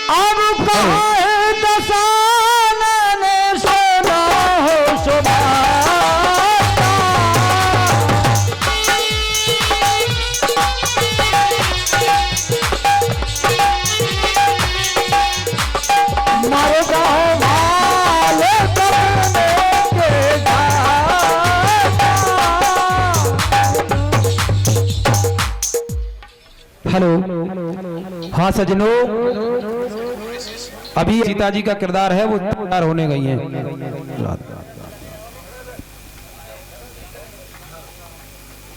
अब कहाँ है दसानन सोना हो सुभाता। मर गाँव भाल करने के जाता। हेलो, हाँ सजनों, अभी सीता जी का किरदार है वो तैयार होने गई हैं।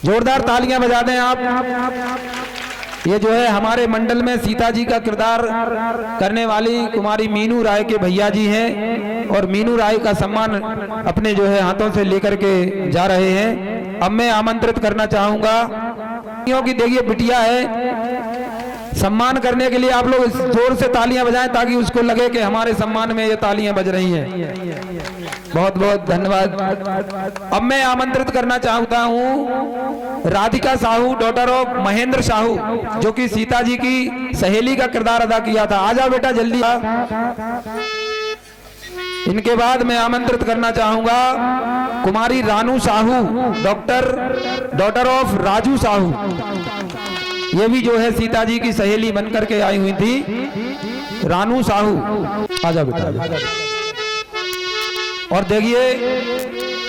जोरदार तालियां बजा दें आप। ये जो है हमारे मंडल में सीता जी का किरदार करने वाली कुमारी मीनू राय के भैया जी हैं और मीनू राय का सम्मान अपने जो है हाथों से लेकर के जा रहे हैं। अब मैं आमंत्रित करना चाहूंगा कि देखिए बिटिया है, सम्मान करने के लिए आप लोग जोर से तालियां बजाएं ताकि उसको लगे कि हमारे सम्मान में ये तालियां बज रही हैं। बहुत बहुत धन्यवाद। अब मैं आमंत्रित करना चाहता हूं राधिका साहू, डॉटर ऑफ महेंद्र साहू, जो कि सीता जी की सहेली का किरदार अदा किया था। आ जाओ बेटा जल्दी आ। इनके बाद मैं आमंत्रित करना चाहूंगा कुमारी रानू साहू, डॉटर ऑफ राजू साहू। ये भी जो है सीता जी की सहेली बनकर के आई हुई थी, रानू साहू। आजा बेटा। और देखिए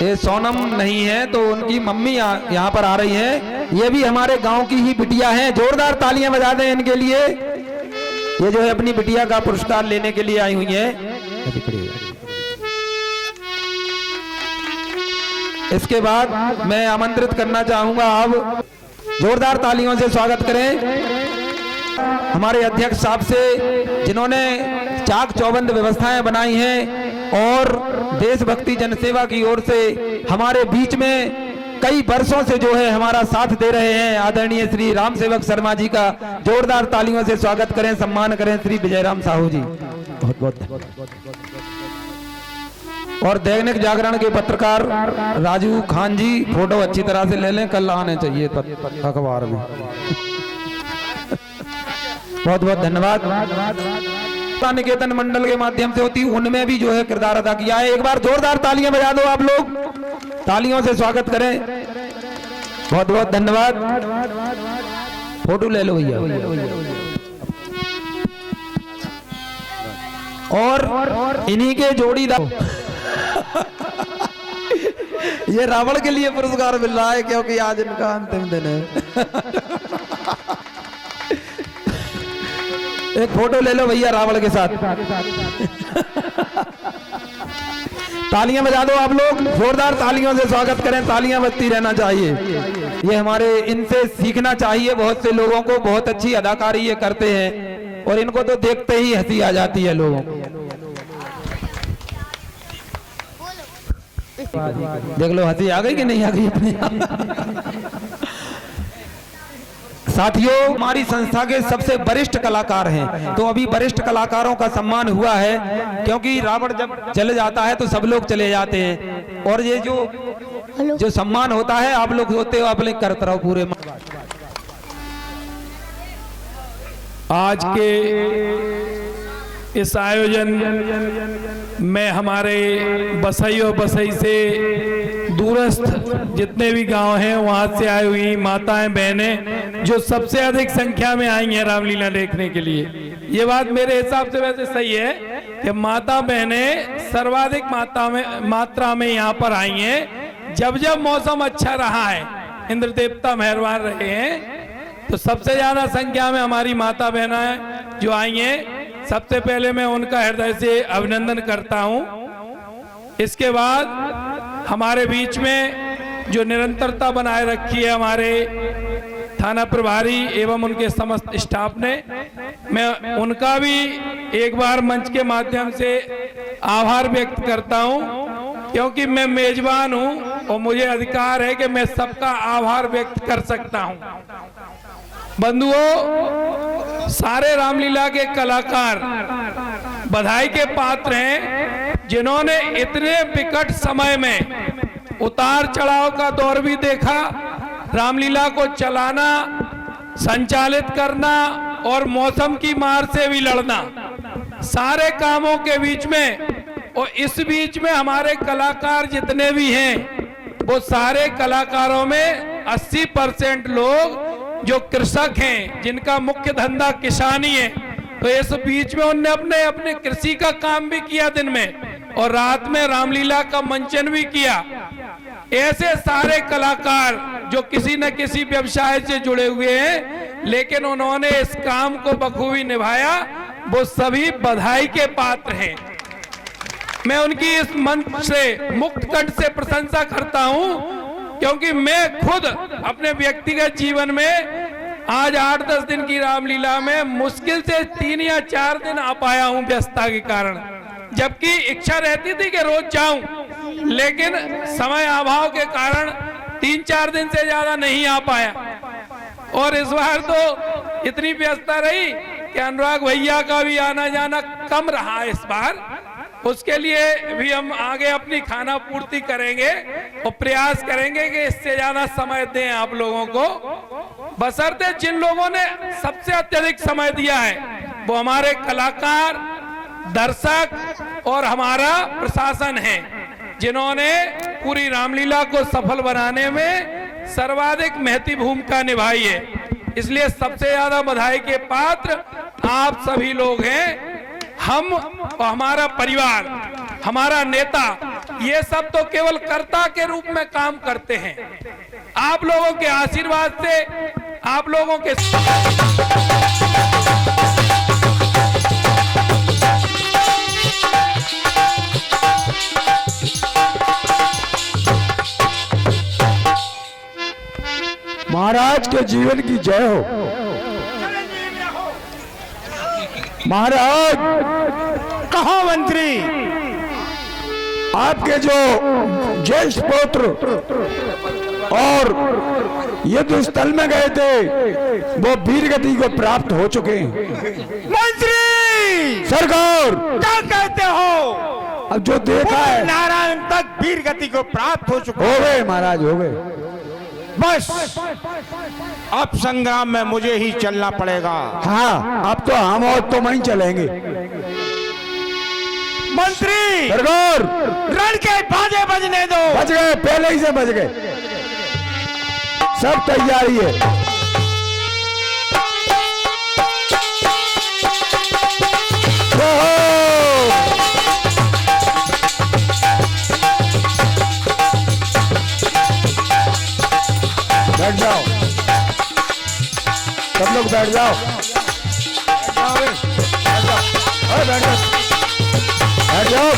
ये सोनम नहीं है तो उनकी मम्मी यहाँ पर आ रही है। ये भी हमारे गांव की ही बिटिया हैं। जोरदार तालियां बजा दें इनके लिए। ये जो है अपनी बिटिया का पुरस्कार लेने के लिए आई हुई है। इसके बाद मैं आमंत्रित करना चाहूंगा, अब जोरदार तालियों से स्वागत करें हमारे अध्यक्ष साहब से, जिन्होंने चाक चौबंद व्यवस्थाएं बनाई हैं और देशभक्ति जनसेवा की ओर से हमारे बीच में कई वर्षों से जो है हमारा साथ दे रहे हैं। आदरणीय श्री राम सेवक शर्मा जी का जोरदार तालियों से स्वागत करें, सम्मान करें श्री विजयराम साहू जी। बहुत बहुत। और दैनिक जागरण के पत्रकार राजू खान जी, फोटो अच्छी तरह से ले लें, कल आने चाहिए अखबार में। बहुत बहुत धन्यवाद। निकेतन मंडल के माध्यम से होती, उनमें भी जो है किरदार अदा किया है। एक बार जोरदार तालियां बजा दो आप लोग, तालियों से स्वागत करें। बहुत बहुत धन्यवाद। फोटो ले लो भैया। और इन्हीं के जोड़ीदार ये रावण के लिए पुरस्कार मिल रहा है क्योंकि आज इनका अंतिम दिन है। एक फोटो ले लो भैया रावण के साथ। तालियां बजा दो आप लोग, जोरदार तालियों से स्वागत करें। तालियां बजती रहना चाहिए। ये हमारे इनसे सीखना चाहिए। बहुत से लोगों को बहुत अच्छी अदाकारी ये करते हैं और इनको तो देखते ही हंसी आ जाती है लोगों को। देख लो हंसी आ गई कि नहीं आ गई अपने साथियों, हमारी संस्था के सबसे वरिष्ठ कलाकार हैं, तो अभी वरिष्ठ कलाकारों का सम्मान हुआ है क्योंकि रावण जब चले जाता है तो सब लोग चले जाते हैं। और ये जो सम्मान होता है आप लोग होते हो अपने करते रहो पूरे। आज के इस आयोजन में हमारे बसई और बसई से दूरस्थ जितने भी गांव हैं वहां से आई हुई माताएं बहनें जो सबसे अधिक संख्या में आई हैं रामलीला देखने के लिए। ये बात मेरे हिसाब से वैसे सही है कि माता बहनें सर्वाधिक मात्रा में यहाँ पर आई हैं। जब जब मौसम अच्छा रहा है, इंद्र देवता मेहरबान रहे हैं, तो सबसे ज्यादा संख्या में हमारी माता बहनें जो आई हैं, सबसे पहले मैं उनका हृदय से अभिनंदन करता हूं। इसके बाद हमारे बीच में जो निरंतरता बनाए रखी है हमारे थाना प्रभारी एवं उनके समस्त स्टाफ ने, मैं उनका भी एक बार मंच के माध्यम से आभार व्यक्त करता हूं, क्योंकि मैं मेजबान हूं और मुझे अधिकार है कि मैं सबका आभार व्यक्त कर सकता हूं। बंधुओं, सारे रामलीला के कलाकार बधाई के पात्र हैं जिन्होंने इतने विकट समय में उतार चढ़ाव का दौर भी देखा, रामलीला को चलाना, संचालित करना और मौसम की मार से भी लड़ना। सारे कामों के बीच में, और इस बीच में हमारे कलाकार जितने भी हैं वो सारे कलाकारों में 80% लोग जो कृषक हैं, जिनका मुख्य धंधा किसानी है। तो इस बीच में उनने अपने अपने कृषि का काम भी किया दिन में, और रात में रामलीला का मंचन भी किया। ऐसे सारे कलाकार जो किसी न किसी व्यवसाय से जुड़े हुए हैं, लेकिन उन्होंने इस काम को बखूबी निभाया, वो सभी बधाई के पात्र हैं। मैं उनकी इस मंच से मुक्त कंठ से प्रशंसा करता हूं, क्योंकि मैं खुद अपने व्यक्तिगत जीवन में आज 8-10 दिन की रामलीला में मुश्किल से 3 या 4 दिन आ पाया हूं व्यस्तता के कारण, जबकि इच्छा रहती थी कि रोज जाऊं, लेकिन समय अभाव के कारण 3-4 दिन से ज्यादा नहीं आ पाया। और इस बार तो इतनी व्यस्तता रही कि अनुराग भैया का भी आना जाना कम रहा इस बार। उसके लिए भी हम आगे अपनी खाना पूर्ति करेंगे और प्रयास करेंगे कि इससे ज्यादा समय दें आप लोगों को, बशर्ते जिन लोगों ने सबसे अत्यधिक समय दिया है वो हमारे कलाकार, दर्शक और हमारा प्रशासन है, जिन्होंने पूरी रामलीला को सफल बनाने में सर्वाधिक महती भूमिका निभाई है। इसलिए सबसे ज्यादा बधाई के पात्र आप सभी लोग हैं। हम और हमारा परिवार, हमारा नेता, ये सब तो केवल कर्ता के रूप में काम करते हैं। आप लोगों के आशीर्वाद से, आप लोगों के महाराज के जीवन की जय हो। महाराज, कहो मंत्री, आपके जो ज्येष्ठ पुत्र और युद्ध स्थल में गए थे वो वीर गति को प्राप्त हो चुके हैं। मंत्री सरकार, क्या कहते हो? अब जो देखा है नारायण तक वीर गति को प्राप्त हो चुका हो गए महाराज, हो गए। बस अब संग्राम में मुझे ही चलना पड़ेगा। हाँ, अब तो हम और तुम ही चलेंगे। मंत्री, सरकार, रण के बाजे बजने दो। बच गए, पहले ही से बच गए, सब तैयारी है। बैठ जाओ, सब लोग बैठ जाओ, बैठ जाओ, बैठ जाओ, बैठ जाओ।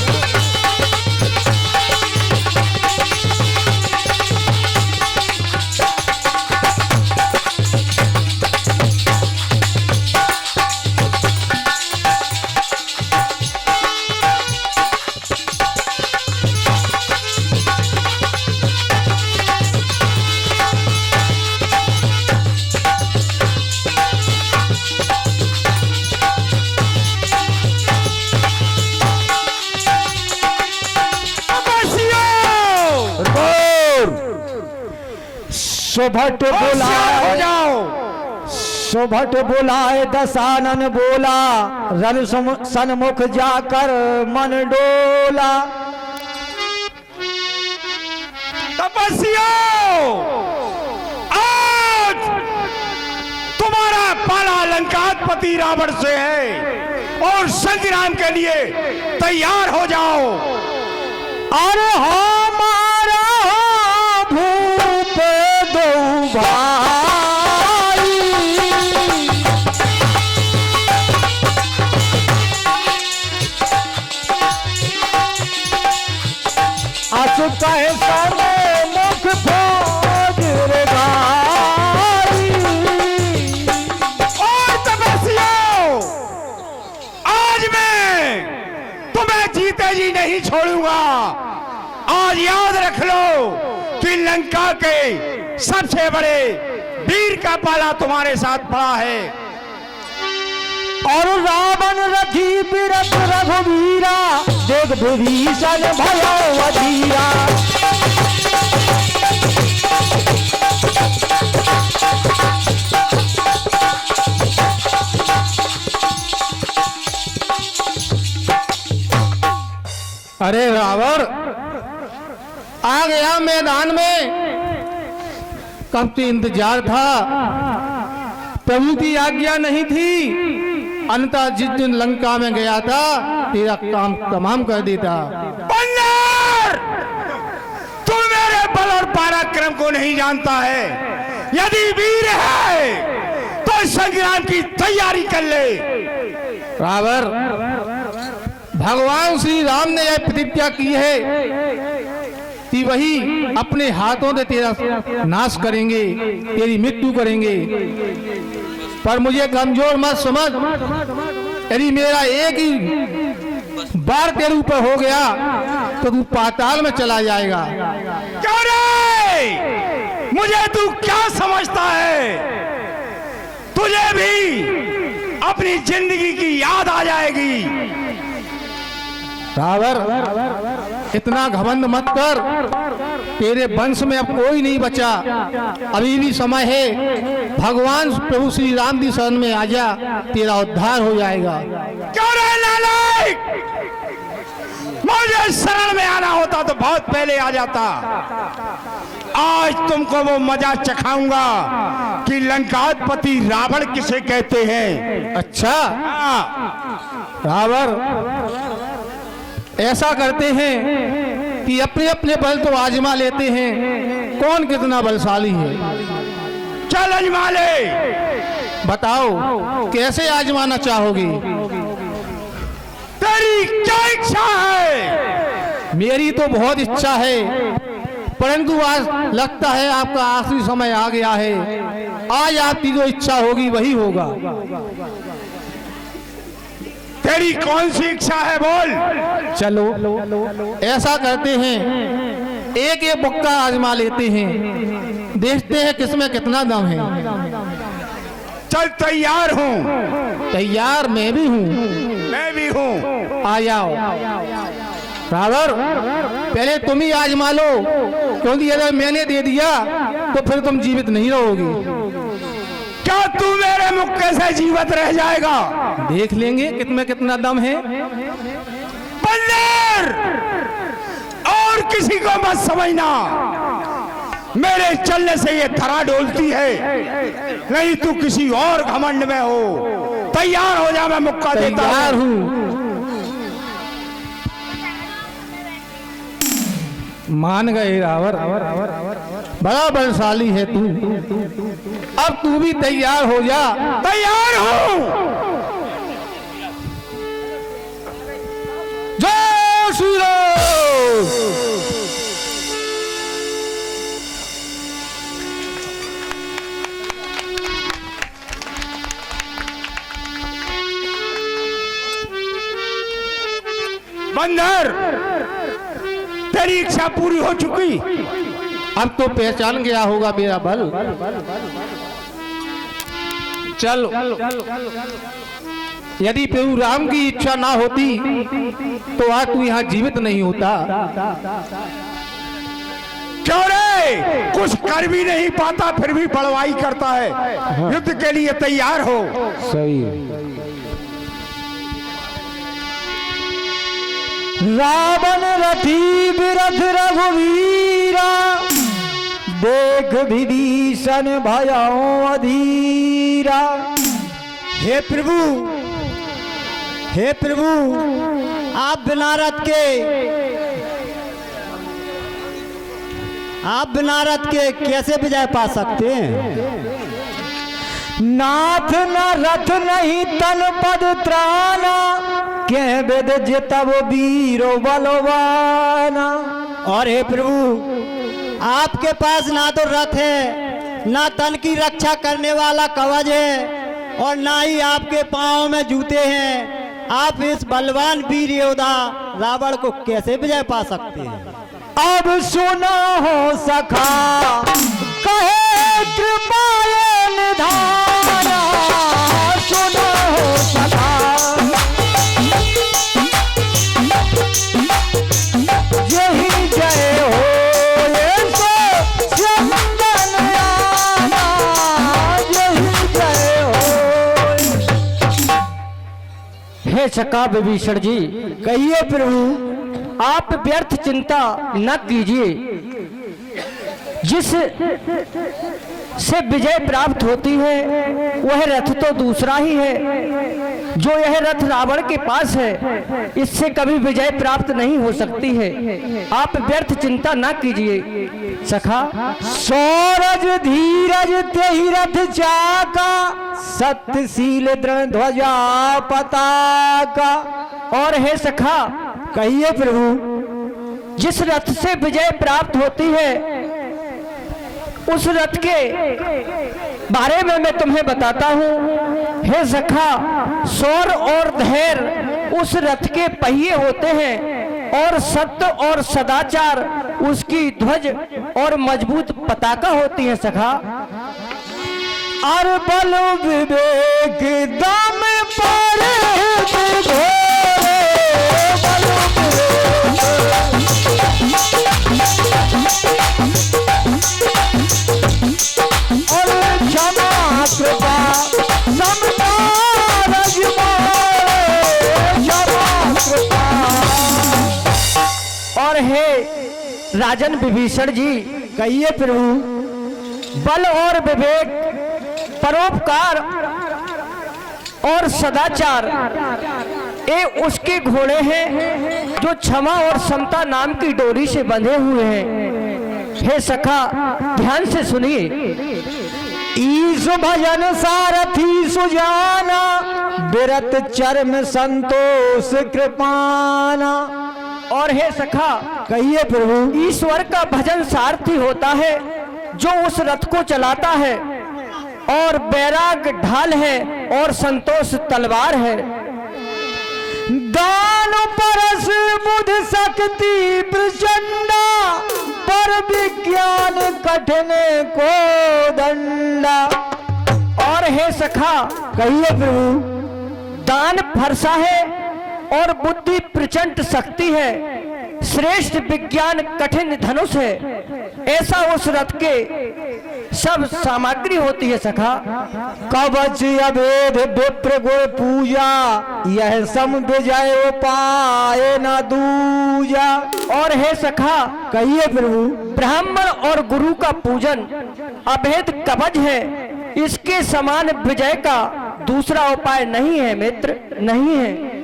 सुभट बुलाए, सुभट बुलाए दशानन बोला, रण सन्मुख जाकर मन डोला। तपस्या, आज तुम्हारा पाला लंकापति रावण से है और संग्राम के लिए तैयार हो जाओ। अरे हमारा भूप दो भाई, आसु कहे सर्वे मुख फौज रे भाई। और तपस्या, आज मैं तुम्हें जीते जी नहीं छोड़ूंगा। आज याद रख लो कि लंका के सबसे बड़े वीर का पाला तुम्हारे साथ पड़ा है। और रावण रखी बिरत रघुवीरा, देख विभीषण भयो अधीरा। अरे रावण, आ गया मैदान में। कब से इंतजार था, प्रभु की आज्ञा नहीं थी, अंततः जिस दिन लंका में गया था तेरा काम तमाम कर देता। बंदर, तू मेरे बल और पराक्रम को नहीं जानता है। यदि वीर है तो संग्राम की तैयारी कर ले। रावण, भगवान श्री राम ने यह प्रतिज्ञा की है कि वही अपने हाथों से तेरा नाश करेंगे, तेरी मृत्यु करेंगे। पर मुझे कमजोर मत समझ। यदि मेरा एक ही बार तेरे ऊपर हो गया तो तू पाताल में चला जाएगा। क्यों रे? मुझे तू क्या समझता है? तुझे भी अपनी जिंदगी की याद आ जाएगी। रावण, इतना घमंड मत कर। तेरे वंश में अब कोई नहीं बचा। अभी भी समय है। भगवान प्रभु श्री राम की शरण में आ जा, तेरा उद्धार हो जाएगा। क्यों रे नालायक? मुझे शरण में आना होता तो बहुत पहले आ जाता। आज तुमको वो मजा चखाऊंगा कि लंकाधिपति रावण किसे कहते हैं। अच्छा हाँ। रावण, ऐसा करते हैं कि अपने अपने बल तो आजमा लेते हैं, कौन कितना बलशाली है। चल आजमा ले। बताओ कैसे आजमाना चाहोगी? तेरी क्या इच्छा है? मेरी तो बहुत इच्छा है, परंतु आज लगता है आपका आखिरी समय आ गया है। आज आपकी जो इच्छा होगी वही होगा। तेरी कौन सी इच्छा है, बोल। चलो ऐसा करते हैं, एक एक बुक्का आजमा लेते हैं, देखते हैं किसमें कितना दम है। चल, तैयार हूँ। तैयार मैं भी हूँ। मैं भी हूँ। आ जाओ। रावण, पहले तुम ही आजमा लो, क्योंकि अगर मैंने दे दिया तो फिर तुम जीवित नहीं रहोगी। क्या तू मेरे मुक्के से जीवित रह जाएगा? देख लेंगे कितने कितना दम है। बंदर, और किसी को मत समझना। मेरे चलने से ये धरा डोलती है, नहीं तू किसी और घमंड में हो। तैयार हो जा, मैं मुक्का देता तैयार हूँ। हूँ। मान गए रावण, बड़ा बलशाली है तू। अब तू भी तैयार हो जा। तैयार हूँ। जय श्री राम। बंदर, तेरी इच्छा पूरी हो चुकी। अब तो पहचान गया होगा मेरा बल। चल, यदि प्रभु राम की इच्छा ना होती तो आज तू यहाँ जीवित नहीं होता। क्यों रे? कुछ कर भी नहीं पाता, फिर भी बड़वाई करता है। युद्ध के लिए तैयार हो। सही। रावण रथी विरथ रघुवीरा, देख विभीषण भयउ अधीरा। हे प्रभु, हे प्रभु, आप बिना रथ के कैसे विजय पा सकते हैं? नाथ न रथ नहीं तन पद त्राना, के वेद जितब वीरो बलवाना। और हे प्रभु, आपके पास ना तो रथ है, ना तन की रक्षा करने वाला कवच है, और ना ही आपके पांव में जूते हैं। आप इस बलवान वीर योद्धा रावण को कैसे विजय पा सकते हैं? अब सुना हो सखा कहे कृपाए निधाना, सुना हो सखा यही जय हो ये सो चंदन आना, यही जय हो। हे सखा विभीषण जी, कहिए प्रभु। आप व्यर्थ चिंता न कीजिए। जिस से विजय प्राप्त होती है वह रथ तो दूसरा ही है। जो यह रथ रावण के पास है इससे कभी विजय प्राप्त नहीं हो सकती है। आप व्यर्थ चिंता ना कीजिए सखा। सौरज धीरज तेहि रथ चाका, सत्यशील दृढ़ ध्वजा पताका। और हे सखा, कहिए प्रभु। जिस रथ से विजय प्राप्त होती है उस रथ के बारे में मैं तुम्हें बताता हूँ। हे सखा, सौर और धैर्य उस रथ के पहिए होते हैं और सत्य और सदाचार उसकी ध्वज और मजबूत पताका होती है सखा। और बल विवेक दम पर घोरे, बल और क्षमा कृपा समता रजमाए, क्षमा कृपा। और हे राजन विभीषण जी, कहिए प्रभु। बल और विवेक, परोपकार और सदाचार ये उसके घोड़े हैं जो क्षमा और समता नाम की डोरी से बंधे हुए हैं। हे सखा, ध्यान से सुनिए। ईश भजन सारथी सुजाना, बिरत चर्म संतोष कृपाना। और हे सखा, कहिए प्रभु। ईश्वर का भजन सारथी होता है जो उस रथ को चलाता है, और बैराग ढाल है और संतोष तलवार है। दान परस बुध शक्ति प्रचंडा, पर विज्ञान कठिन को दंडा। और हे सखा, कहिए प्रभु। दान फरसा है और बुद्धि प्रचंड शक्ति है। श्रेष्ठ विज्ञान कठिन धनुष है। ऐसा उस रथ के सब सामग्री होती है सखा। कवच अभेद विप्र गुण पूजा, यह सम विजय उपाय न दूजा। और हे सखा, कहिए प्रभु। ब्राह्मण और गुरु का पूजन अभेद कवच है। इसके समान विजय का दूसरा उपाय नहीं है मित्र, नहीं है।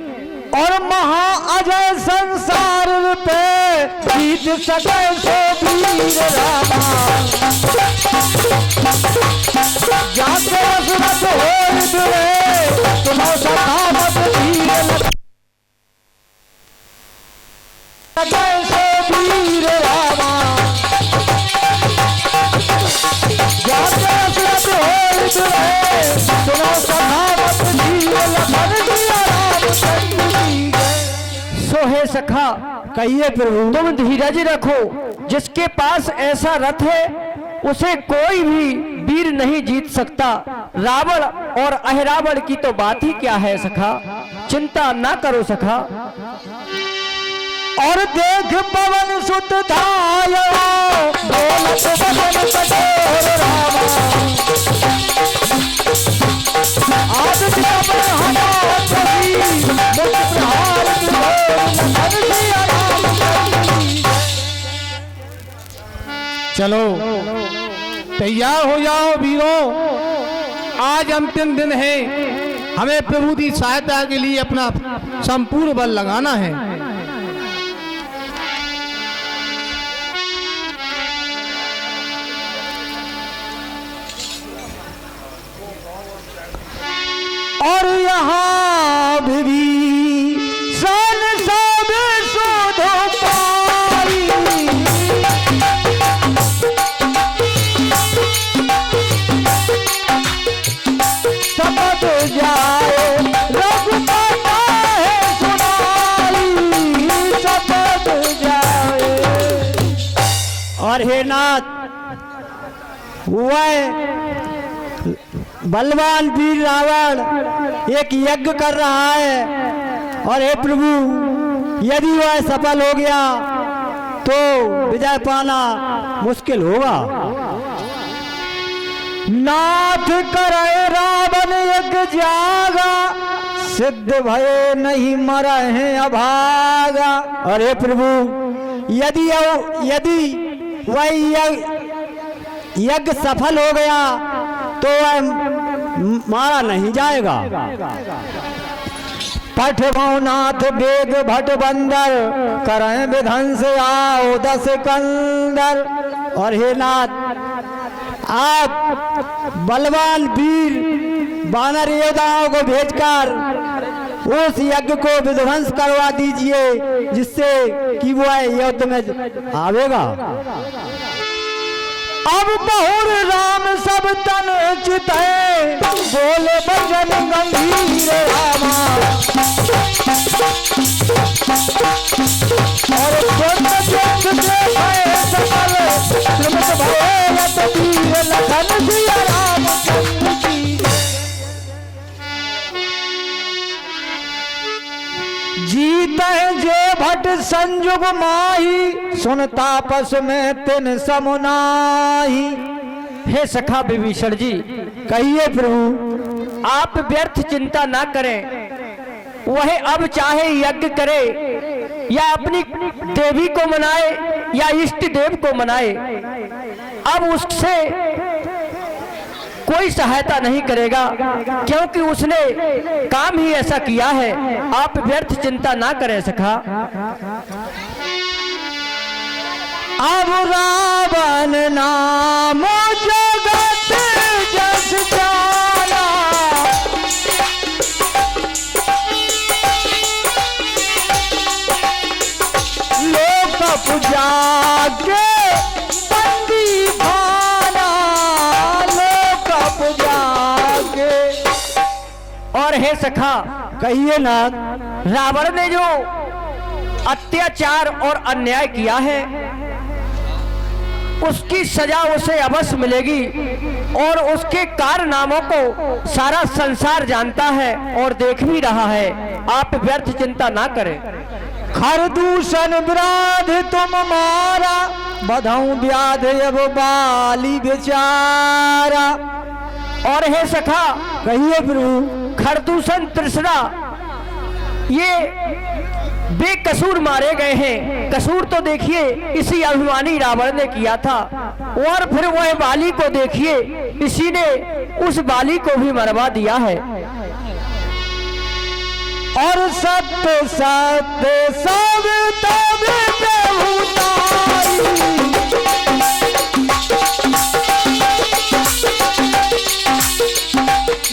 और महा अजय संसार पे जीत सके सो वीर रामा, जाते रसरत होय दुरे, तुम्हां सखावत वीर सके सो वीर रामा, जाते रसरत होय दुरे, तुम्हां सखावत वीर लखन दिया राम चंद्र। सो हे सखा, कहिए प्रभु। तुम धीरज रखो। जिसके पास ऐसा रथ है उसे कोई भी वीर नहीं जीत सकता। रावण और अहिरावण की तो बात ही क्या है सखा, चिंता ना करो सखा। और देख पवन सुत धायो, बोलत बदन कठोर रामा, आज जब हमार कभी मुख प्रहार लखन दिया राम चंद्र। चलो तैयार हो जाओ वीरों, आज अंतिम दिन है। हमें प्रभु की सहायता के लिए अपना संपूर्ण बल लगाना है। और यहाँ भी सन सब शोध पाई, शपथ जाए रघुपता है सुनाई, शपथ जाए। और हे नाथ, वह बलवान वीर रावण एक यज्ञ कर रहा है, और हे प्रभु यदि वह सफल हो गया तो विजय पाना मुश्किल होगा। नाथ करे रावण यज्ञ जागा, सिद्ध भये नहीं मरा है अभागा। अरे प्रभु यदि वह यज्ञ सफल हो गया तो वह मारा नहीं जाएगा। पठ भवनाथ बेग भट बंदर करें विध्वंस आओ 10 कंदर। और हे नाथ आप बलवान वीर वानर योद्धाओं को भेजकर उस यज्ञ को विध्वंस करवा दीजिए जिससे कि वो युद्ध में आवेगा। अब बहुर राम सब तन चित है बोले बजन गंभीर रामा। और सकल श्रीमत भगवत वीर लखन सिया राम चंद्र की। जीत जे भट संजुग माही सुन तापस में तिन समुनाही। हे सखा विभीषण जी, कहिए प्रभु। आप व्यर्थ चिंता ना करें। वह अब चाहे यज्ञ करे या अपनी देवी को मनाए या इष्ट देव को मनाए, अब उससे कोई सहायता नहीं करेगा क्योंकि उसने काम ही ऐसा किया है। आप व्यर्थ चिंता ना करें सखा। अब रावण नाम जगत जस जाना। लोक पूजा के बंदी भाना। लोक पूजा के। और हे सखा, कहिए ना। रावण ने जो अत्याचार और अन्याय किया है उसकी सजा उसे अवश्य मिलेगी और उसके कारनामों को सारा संसार जानता है और देख भी रहा है। आप व्यर्थ चिंता ना करें। खरदूषण विराध तुम मारा बधाऊं व्याध अब बाली बेचारा। और हे सखा, कहिए प्रभु। खरदूषण तृष्णा ये बेकसूर मारे गए हैं। कसूर तो देखिए इसी अभिमानी रावण ने किया था और फिर वह बाली को देखिए इसी ने उस बाली को भी मरवा दिया है। और सत्य सत्य सब तब बेहुताई।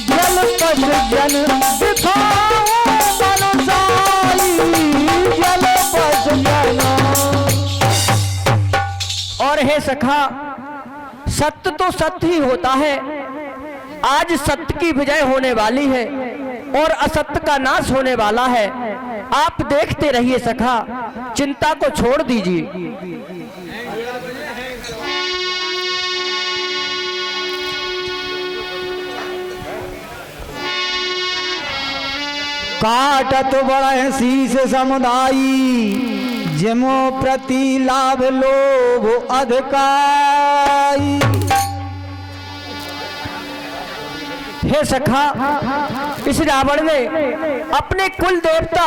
जल पश जन दिखाओ मनसाई। जल पश जन। और हे सखा, सत्य तो सत्य ही होता है। आज सत्य की विजय होने वाली है और असत्य का नाश होने वाला है। आप देखते रहिए सखा, चिंता को छोड़ दीजिए। काटत बड़े शीस समुदायी जमो प्रति लाभ लोभ अधिकारी। हे सखा, इस रावण ने अपने कुल देवता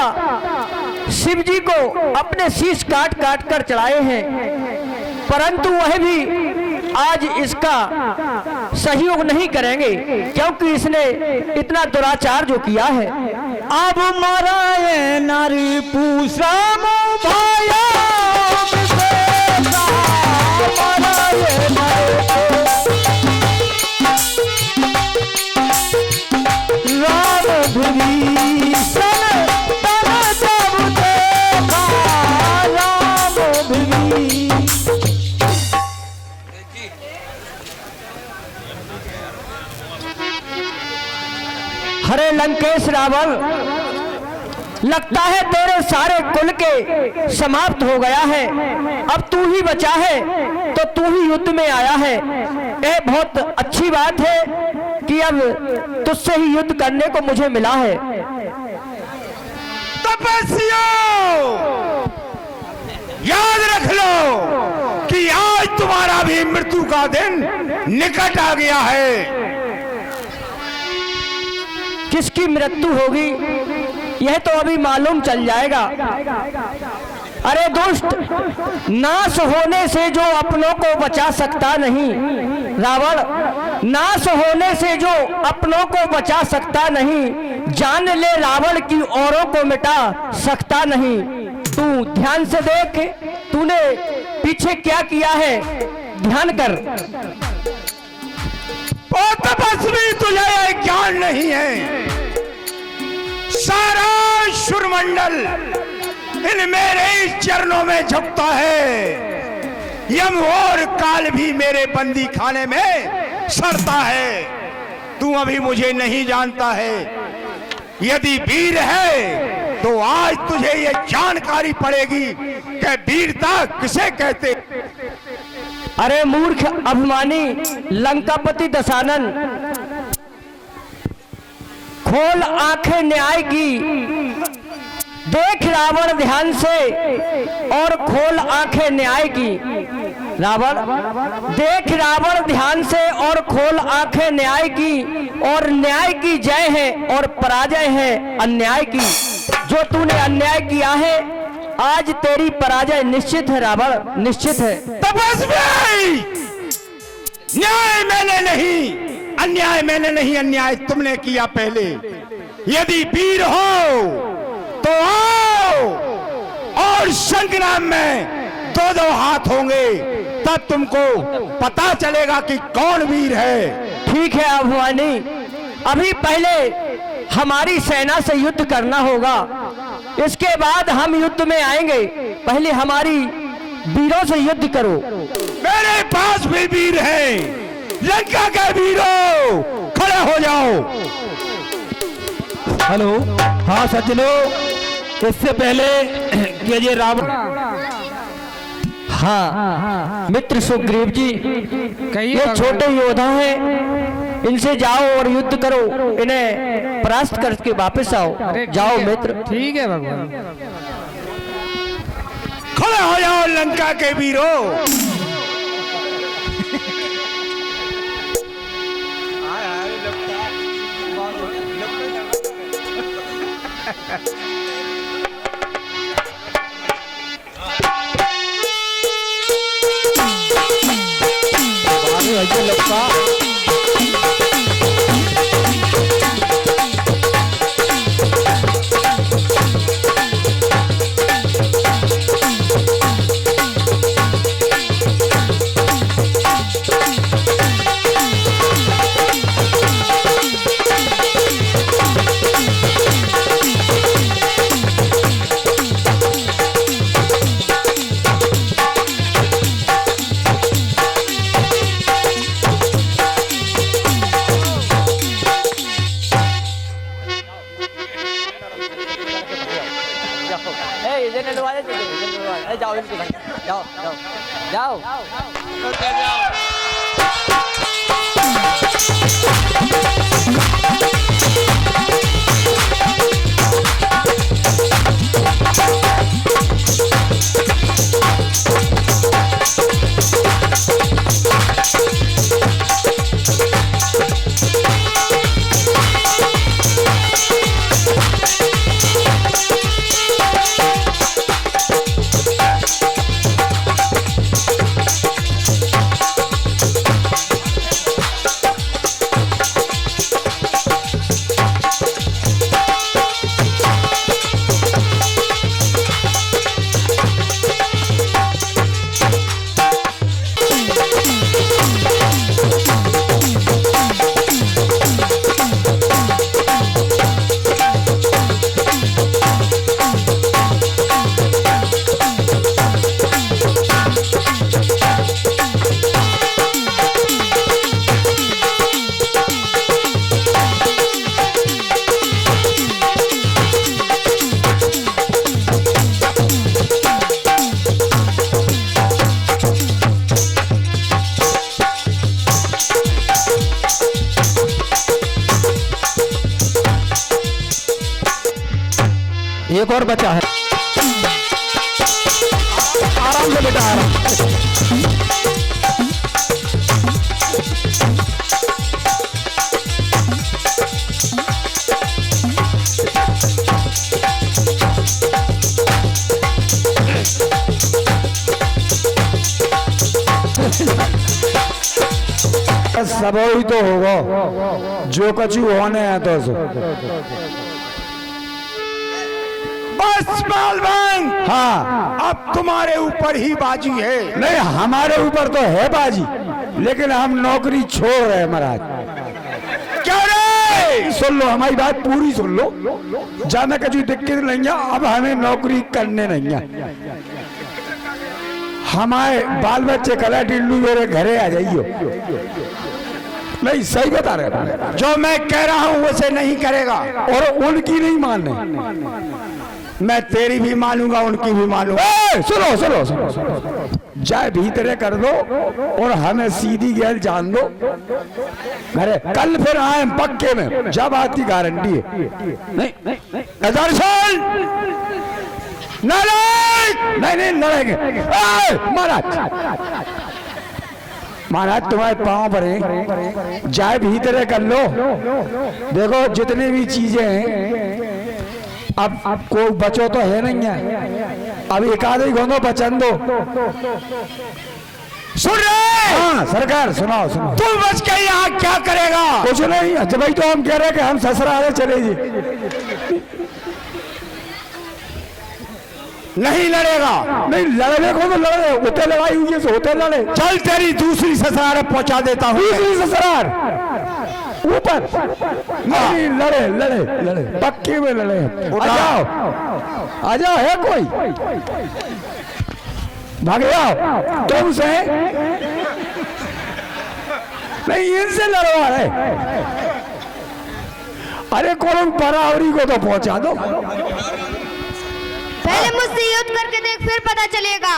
शिव जी को अपने शीश काट काट कर चढ़ाए हैं, परंतु वह भी आज इसका सहयोग नहीं करेंगे क्योंकि इसने इतना दुराचार जो किया है। अब मराए नारी पूसा भाया हरे लंकेश रावण, लगता है तेरे सारे कुल के समाप्त हो गया है। अब तू ही बचा है तो तू ही युद्ध में आया है। यह बहुत अच्छी बात है कि अब तुझसे ही युद्ध करने को मुझे मिला है। तपस्वियों, याद रख लो कि आज तुम्हारा भी मृत्यु का दिन निकट आ गया है। कि किसकी मृत्यु होगी यह तो अभी मालूम चल जाएगा। अरे दुष्ट, नाश होने से जो अपनों को बचा सकता नहीं, रावण, नाश होने से जो अपनों को बचा सकता नहीं, जान ले रावण की औरों को मिटा सकता नहीं। तू ध्यान से देख, तूने पीछे क्या किया है, ध्यान कर। ओ तपस्वी, तुझे यह ज्ञान नहीं है, सारा शुरमंडल इन मेरे ही चरणों में झुकता है। यम और काल भी मेरे बंदी खाने में सड़ता है। तू अभी मुझे नहीं जानता है। यदि वीर है तो आज तुझे ये जानकारी पड़ेगी कि वीरता किसे कहते। अरे मूर्ख अभिमानी लंकापति दशानन, खोल आंखें न्याय की, देख रावण ध्यान से और खोल आंखें न्याय की। रावण, देख रावण ध्यान से और खोल आंखें न्याय की, और न्याय की जय है और पराजय है अन्याय की। जो तूने अन्याय किया है आज तेरी पराजय निश्चित है रावण, निश्चित है। तपस्वी, न्याय मैंने नहीं, अन्याय मैंने नहीं, अन्याय तुमने किया पहले। यदि वीर हो तो आओ, और संग्राम में दो दो हाथ होंगे, तब तुमको पता चलेगा कि कौन वीर है। ठीक है अभिमानी, अभी पहले हमारी सेना से युद्ध करना होगा, इसके बाद हम युद्ध में आएंगे। पहले हमारी वीरों से युद्ध करो। मेरे पास भी वीर है, लंका के वीरों, खड़े हो जाओ। हेलो, हाँ सज्जनों, इससे पहले कि ये रावण, हाँ मित्र सुग्रीव जी, कहिए ये छोटे योद्धा हैं, इनसे जाओ और युद्ध करो, इन्हें परास्त करके वापस आओ। जाओ मित्र। ठीक है भगवान। खड़े हो जाओ लंका के वीरों। जाओ इनके भाई, जाओ जाओ जाओ। एक और बचा है, आराम से बेटा, आराम। सब ही तो होगा जो कछु होने है तो सो। बस बालवान, हाँ अब तुम्हारे ऊपर ही बाजी है। नहीं हमारे ऊपर तो है बाजी, लेकिन हम नौकरी छोड़ रहे हैं महाराज। क्या रे? सुन लो हमारी बात पूरी सुन लो, जाने का कोई दिक्कत नहीं है, अब हमें नौकरी करने नहीं है। हमारे बाल बच्चे कला टिल्लू मेरे घरे आ जाइयो। नहीं सही बता रहे, जो मैं कह रहा हूं वैसे नहीं करेगा। और उनकी नहीं मानने, मैं तेरी भी मानूंगा उनकी भी मानूंगा। सुनो सुनो सुनो सुनो, जाए भीतरे कर दो और हमें सीधी गैल जान दो घरे। कल फिर आए पक्के में, जब आती गारंटी है। नहीं दर्शन नहीं नहीं लड़ेंगे महाराज। महाराज तुम्हारे पांव पर है, जाए भीतरे कर लो। देखो जितनी भी चीजें हैं, अब कोई बचो तो है नहीं है, अब एक आधे घोंदो बचन दो। सुन रहे? हाँ सरकार सुनाओ सुनाओ। तू बच के यहाँ क्या करेगा? कुछ नहीं, जब भाई तो हम कह रहे हैं कि हम ससुराल चले जी। नहीं लड़ेगा? नहीं लड़ने को तो लड़े, होते लड़ाई हुई है, होते लड़े। चल तेरी दूसरी ससुराल पहुंचा देता हूँ। दूसरी ससुराल ऊपर नहीं, लड़े लड़े लड़े पक्के में लड़े। आ जाओ आ जाओ, है कोई भाग जाओ तुमसे नहीं, इनसे लड़वा रहे। अरे कौन बराबरी को तो पहुंचा दो। पहले मुझसे युद्ध करके देख, फिर पता चलेगा।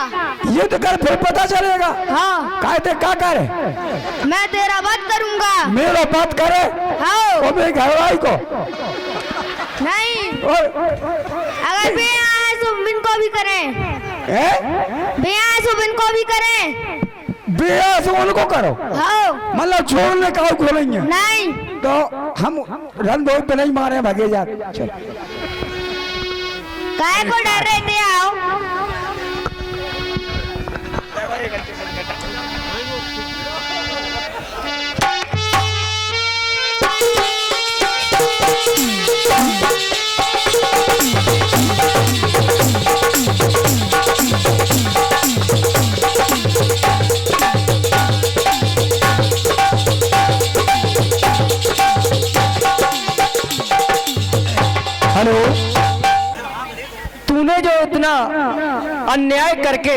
युद्ध कर फिर पता चलेगा। हाँ, कहते क्या करे? मैं तेरा वध करूंगा। मेरा बात करे हाँ, और मेरे घरवाली को नहीं। और अगर बेया है तो इनको भी करें। बेया है तो इनको भी करें। बेया से उनको करो। हाँ, मतलब छोड़ने का खोलेंगे नहीं। तो हम रन दो पे नहीं मारे, भागे जा। चल काय को डर रहे थे? आओ। हेलो, तूने जो इतना अन्याय करके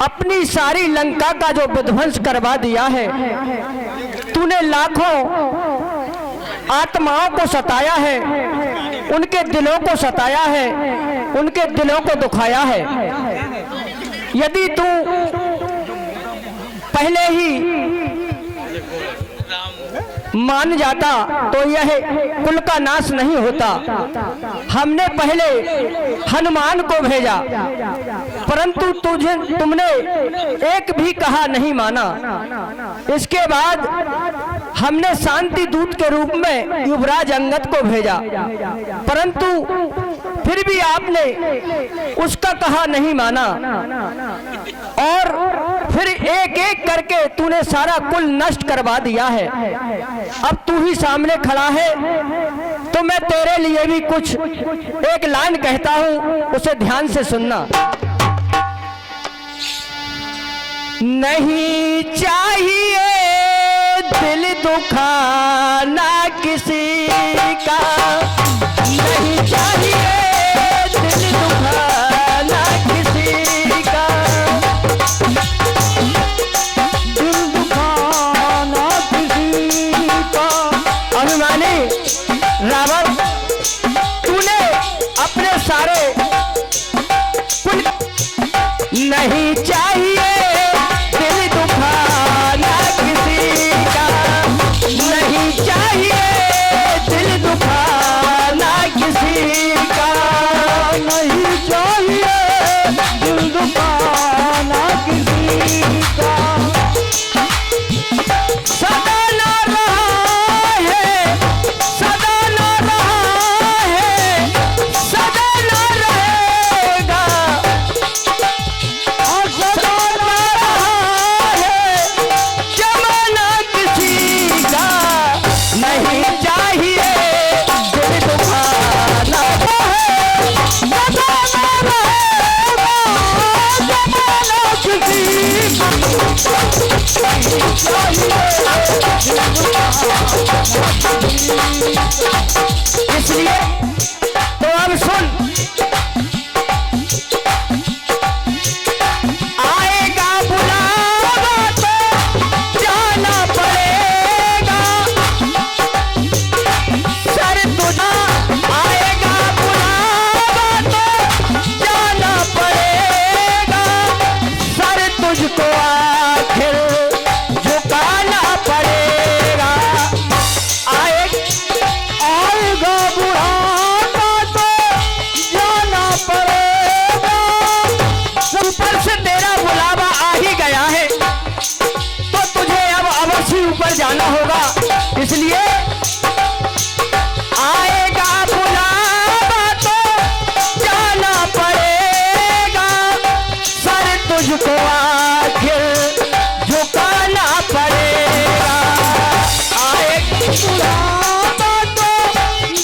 अपनी सारी लंका का जो विध्वंस करवा दिया है, तूने लाखों आत्माओं को सताया है, उनके दिलों को सताया है, उनके दिलों को दुखाया है। यदि तू पहले ही मान जाता तो यह कुल का नाश नहीं होता। हमने पहले हनुमान को भेजा, परंतु तुमने एक भी कहा नहीं माना। इसके बाद हमने शांति दूत के रूप में युवराज अंगद को भेजा, परंतु फिर भी आपने उसका कहा नहीं माना। और फिर एक एक करके तूने सारा कुल नष्ट करवा दिया है। अब तू ही सामने खड़ा है तो मैं तेरे लिए भी कुछ एक लाइन कहता हूं, उसे ध्यान से सुनना। नहीं चाहिए दिल दुखाना किसी का, नहीं चाहिए दिल दुखाना किसी का, दिल दुखाना किसी का। अभिमानी रावण, तूने अपने सारे कुल नहीं चाहिए दिल दुखाना किसी का, नहीं चाहिए दिल दुखाना किसी का, नहीं चाहिए दिल दुखाना किसी का। सदा न रहा है, सदा न रहा है, सदा न रहेगा, और सदा न इसलिए तो अब सुन, आएगा बुलावा तो जाना पड़ेगा, सर तुझा आएगा बुलावा तो जाना पड़ेगा, सर तुझको आखिर झुकाना पड़ेगा। आएगा बुढ़ापा तो जाना पड़ेगा, ऊपर से तेरा बुलावा आ ही गया है तो तुझे अब अवश्य ऊपर जाना होगा। इसलिए आएगा बुलावा तो जाना पड़ेगा, सर तुझको आखिर झुकाना पड़ेगा। आएगा बुलावा तो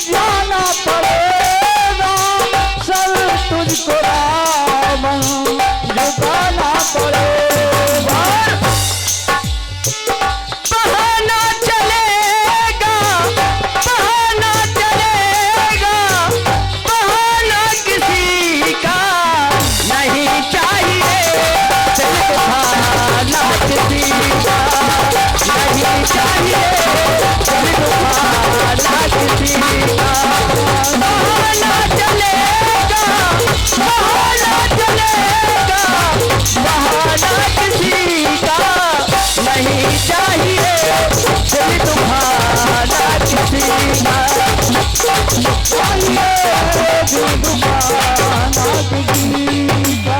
जाना पड़ेगा, सर तुझको रावण झुकाना पड़ेगा। बहाना चलेगा, बहाना चलेगा, बहाना किसी का नहीं चाहिए, दिल दुखाना किसी का नहीं चाहिए, दिल दुखाना किसी का। बहाना चलेगा, बहाना चलेगा, बहाना किसी का नहीं चाहिए, दिल दुखाना किसी का चाहिए, दिल दुखाना किसी का।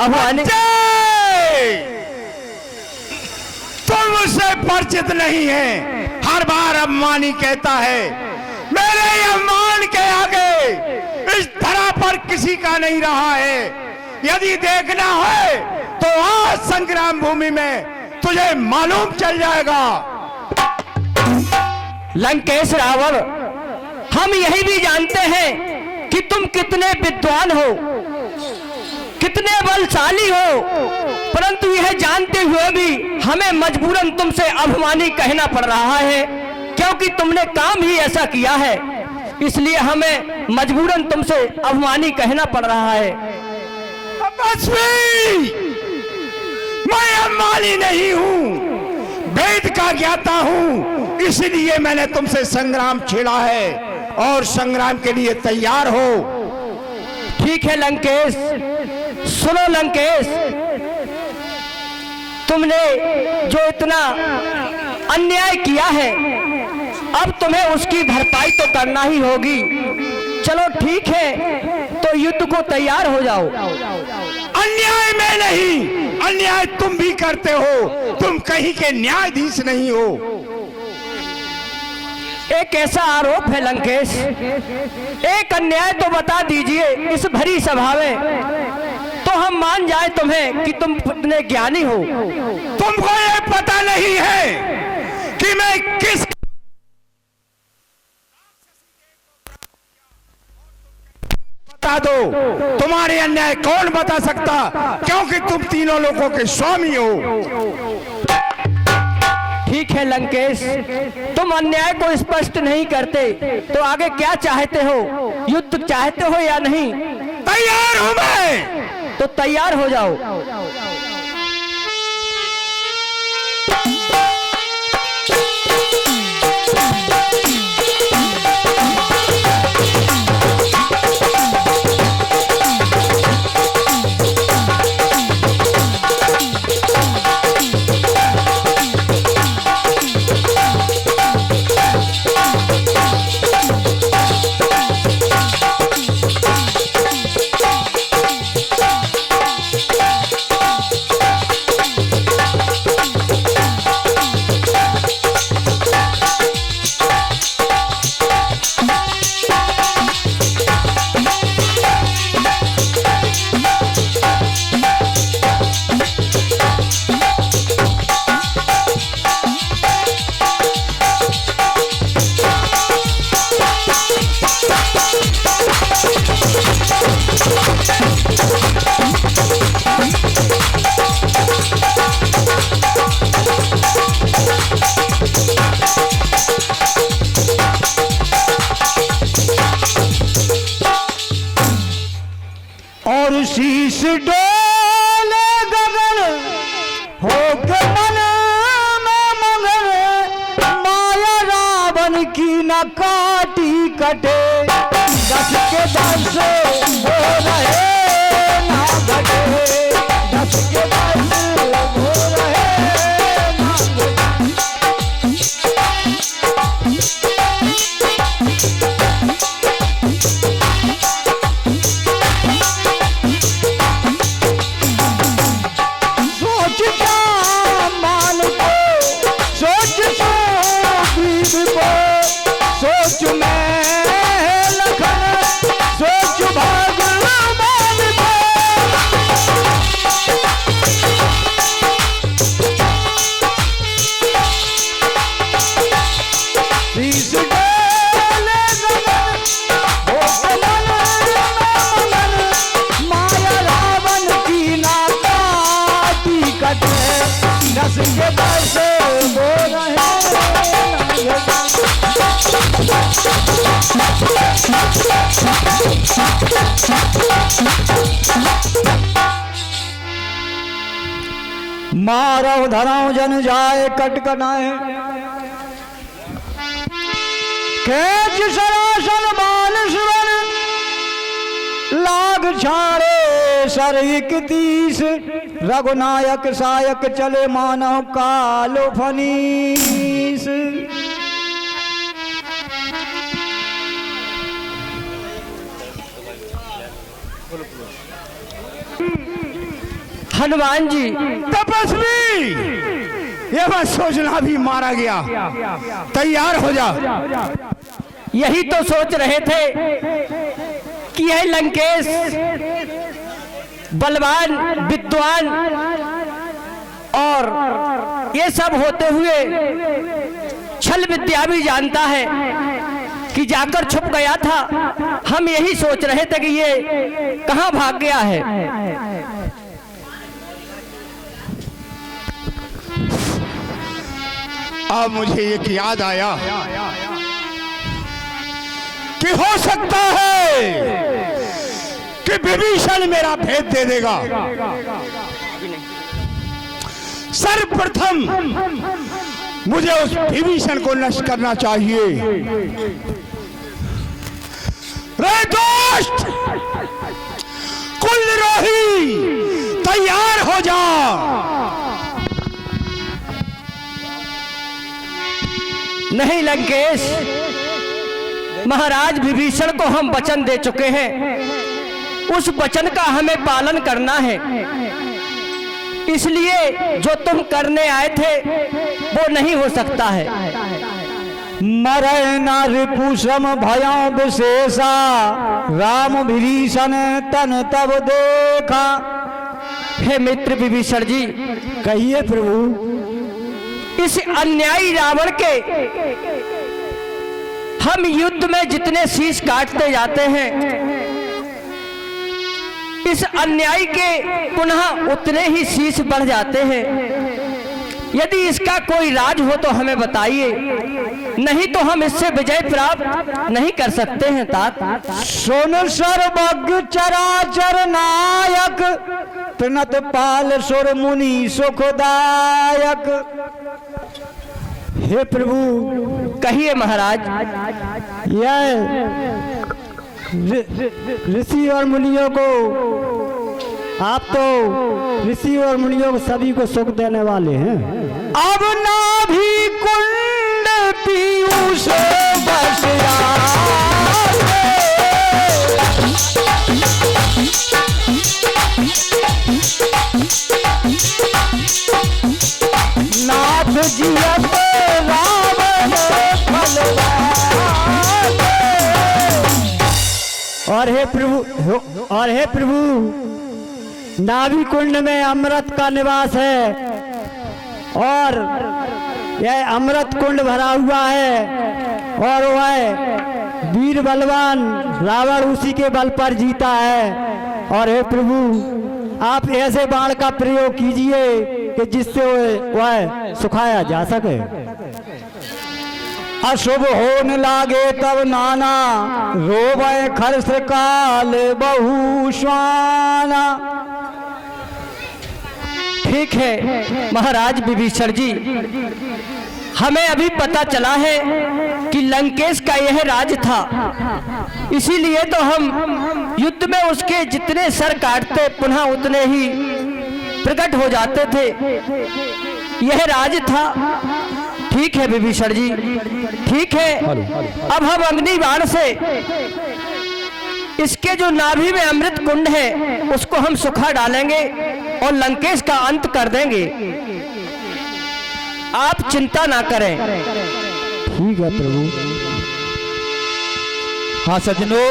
अब आने तुम मुझसे परिचित नहीं है। हर बार अम्मानी कहता है मेरे अम्मान के आगे इस धरा पर किसी का नहीं रहा है। यदि देखना है तो आज संग्राम भूमि में तुझे मालूम चल जाएगा। लंकेश रावण, हम यही भी जानते हैं कि तुम कितने विद्वान हो, कितने बलशाली हो, परंतु यह जानते हुए भी हमें मजबूरन तुमसे अभिमानी कहना पड़ रहा है, क्योंकि तुमने काम ही ऐसा किया है, इसलिए हमें मजबूरन तुमसे अभिमानी कहना पड़ रहा है। तपस्वी, मैं अम्मानी नहीं हूँ, वेद का ज्ञाता हूँ, इसलिए मैंने तुमसे संग्राम छेड़ा है और संग्राम के लिए तैयार हो। ठीक है लंकेश, सुनो लंकेश, तुमने जो इतना अन्याय किया है अब तुम्हें उसकी भरपाई तो करना ही होगी। चलो ठीक है, तो युद्ध को तैयार हो जाओ। अन्याय मैं नहीं, अन्याय तुम भी करते हो, तुम कहीं के न्यायाधीश नहीं हो। एक ऐसा आरोप है लंकेश, एक अन्याय तो बता दीजिए इस भरी सभा में, तो हम मान जाए तुम्हें कि तुम इतने ज्ञानी हो। तुमको ये पता नहीं है कि मैं किस बता दो, तुम्हारे अन्याय कौन बता सकता, क्योंकि तुम तीनों लोगों के स्वामी हो। ठीक है लंकेश, तुम अन्याय को स्पष्ट नहीं करते तो आगे क्या चाहते हो, युद्ध चाहते हो या नहीं? तैयार हूं मैं। तो तैयार हो जाओ। शीश डोले गगन हो के मन में मगन, माया रावण की न काटी कटे, दस के दस हो रहे ना घटे, दस के दस हो रहे ना घटे। सोच क्या मान को, सोच वीर को, सोच मैं लखन, सोच भगवान को। शीश डोले गगन, हो के मन में मगन, माया रावण की ना काटी कटे, दस के दस हो रहे मारो धराओ जन जाए कटकनाए, खेच सरासन बाल सुवन, लाग छाड़े सर 31, रघुनायक सायक चले मानव कालो फनीस। हनुमान जी तपस्वी, ये मत सोचना भी मारा गया, तैयार हो जा। यही तो सोच रहे थे कि यह लंकेश बलवान विद्वान और ये सब होते हुए छल विद्या भी जानता है कि जाकर छुप गया था। हम यही सोच रहे थे कि ये कहां भाग गया है। अब मुझे एक याद आया कि हो सकता है कि विभीषण मेरा भेद दे देगा। सर्वप्रथम मुझे उस विभीषण को नष्ट करना चाहिए। रे दोस्त, कुलद्रोही, तैयार हो जा। नहीं लंकेश, महाराज विभीषण को हम वचन दे चुके हैं, उस वचन का हमें पालन करना है। इसलिए जो तुम करने आए थे वो नहीं हो सकता है। मरे न रिपुसम भयों विशेषा, राम विभीषण तन तब देखा। हे मित्र विभीषण जी, कहिए प्रभु। इस अन्यायी रावण के हम युद्ध में जितने शीश काटते जाते हैं, इस अन्यायी के पुनः उतने ही शीश बढ़ जाते हैं। यदि इसका कोई राज हो तो हमें बताइए, नहीं तो हम इससे विजय प्राप्त नहीं कर सकते हैं। तात सुन सर्वज्ञ चराचर नायक, प्रणत पाल सुर मुनि सुखदायक। हे प्रभु, कहिए महाराज। यह ऋषि और मुनियों को, आप तो ऋषि और मुनियों को सभी को सुख देने वाले हैं। अब नाभि कुंड पीयूष बस नाथ जियत रावण और हे प्रभु, नाभि कुंड में अमृत का निवास है और यह अमृत कुंड भरा हुआ है और वह वीर बलवान रावण उसी के बल पर जीता है। और हे प्रभु, आप ऐसे बाण का प्रयोग कीजिए कि जिससे वह सुखाया जा सके। अशुभ होने लागे तब नाना रोवे खर्ष काल बहु श्वाना। ठीक है महाराज विभीषण जी, हमें अभी पता चला है कि लंकेश का यह राज था, इसीलिए तो हम युद्ध में उसके जितने सर काटते पुनः उतने ही प्रकट हो जाते थे। यह राज था। ठीक है विभीषण जी, ठीक है। अब हम अग्नि बाण से इसके जो नाभि में अमृत कुंड है उसको हम सुखा डालेंगे और लंकेश का अंत कर देंगे। आप चिंता ना करें। ठीक है प्रभु। हाँ सज्जनों,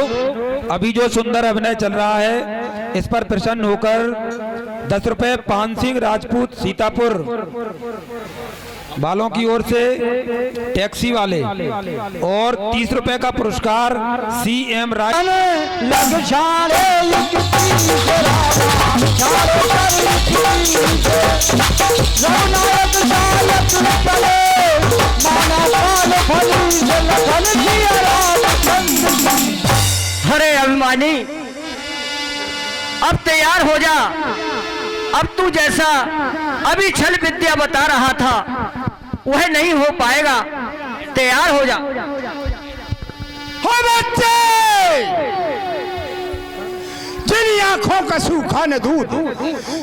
अभी जो सुंदर अभिनय चल रहा है इस पर प्रसन्न होकर 10 रुपए पान सिंह राजपूत सीतापुर वालों की ओर से टैक्सी वाले और 30 रुपए का पुरस्कार CM राय हरे अभिमानी, अब तैयार हो जा। अब तू जैसा अभी छल विद्या बता रहा था वह नहीं हो पाएगा। तैयार हो जा। हो बच्चे, जिन आंखों का सूखा न दूध,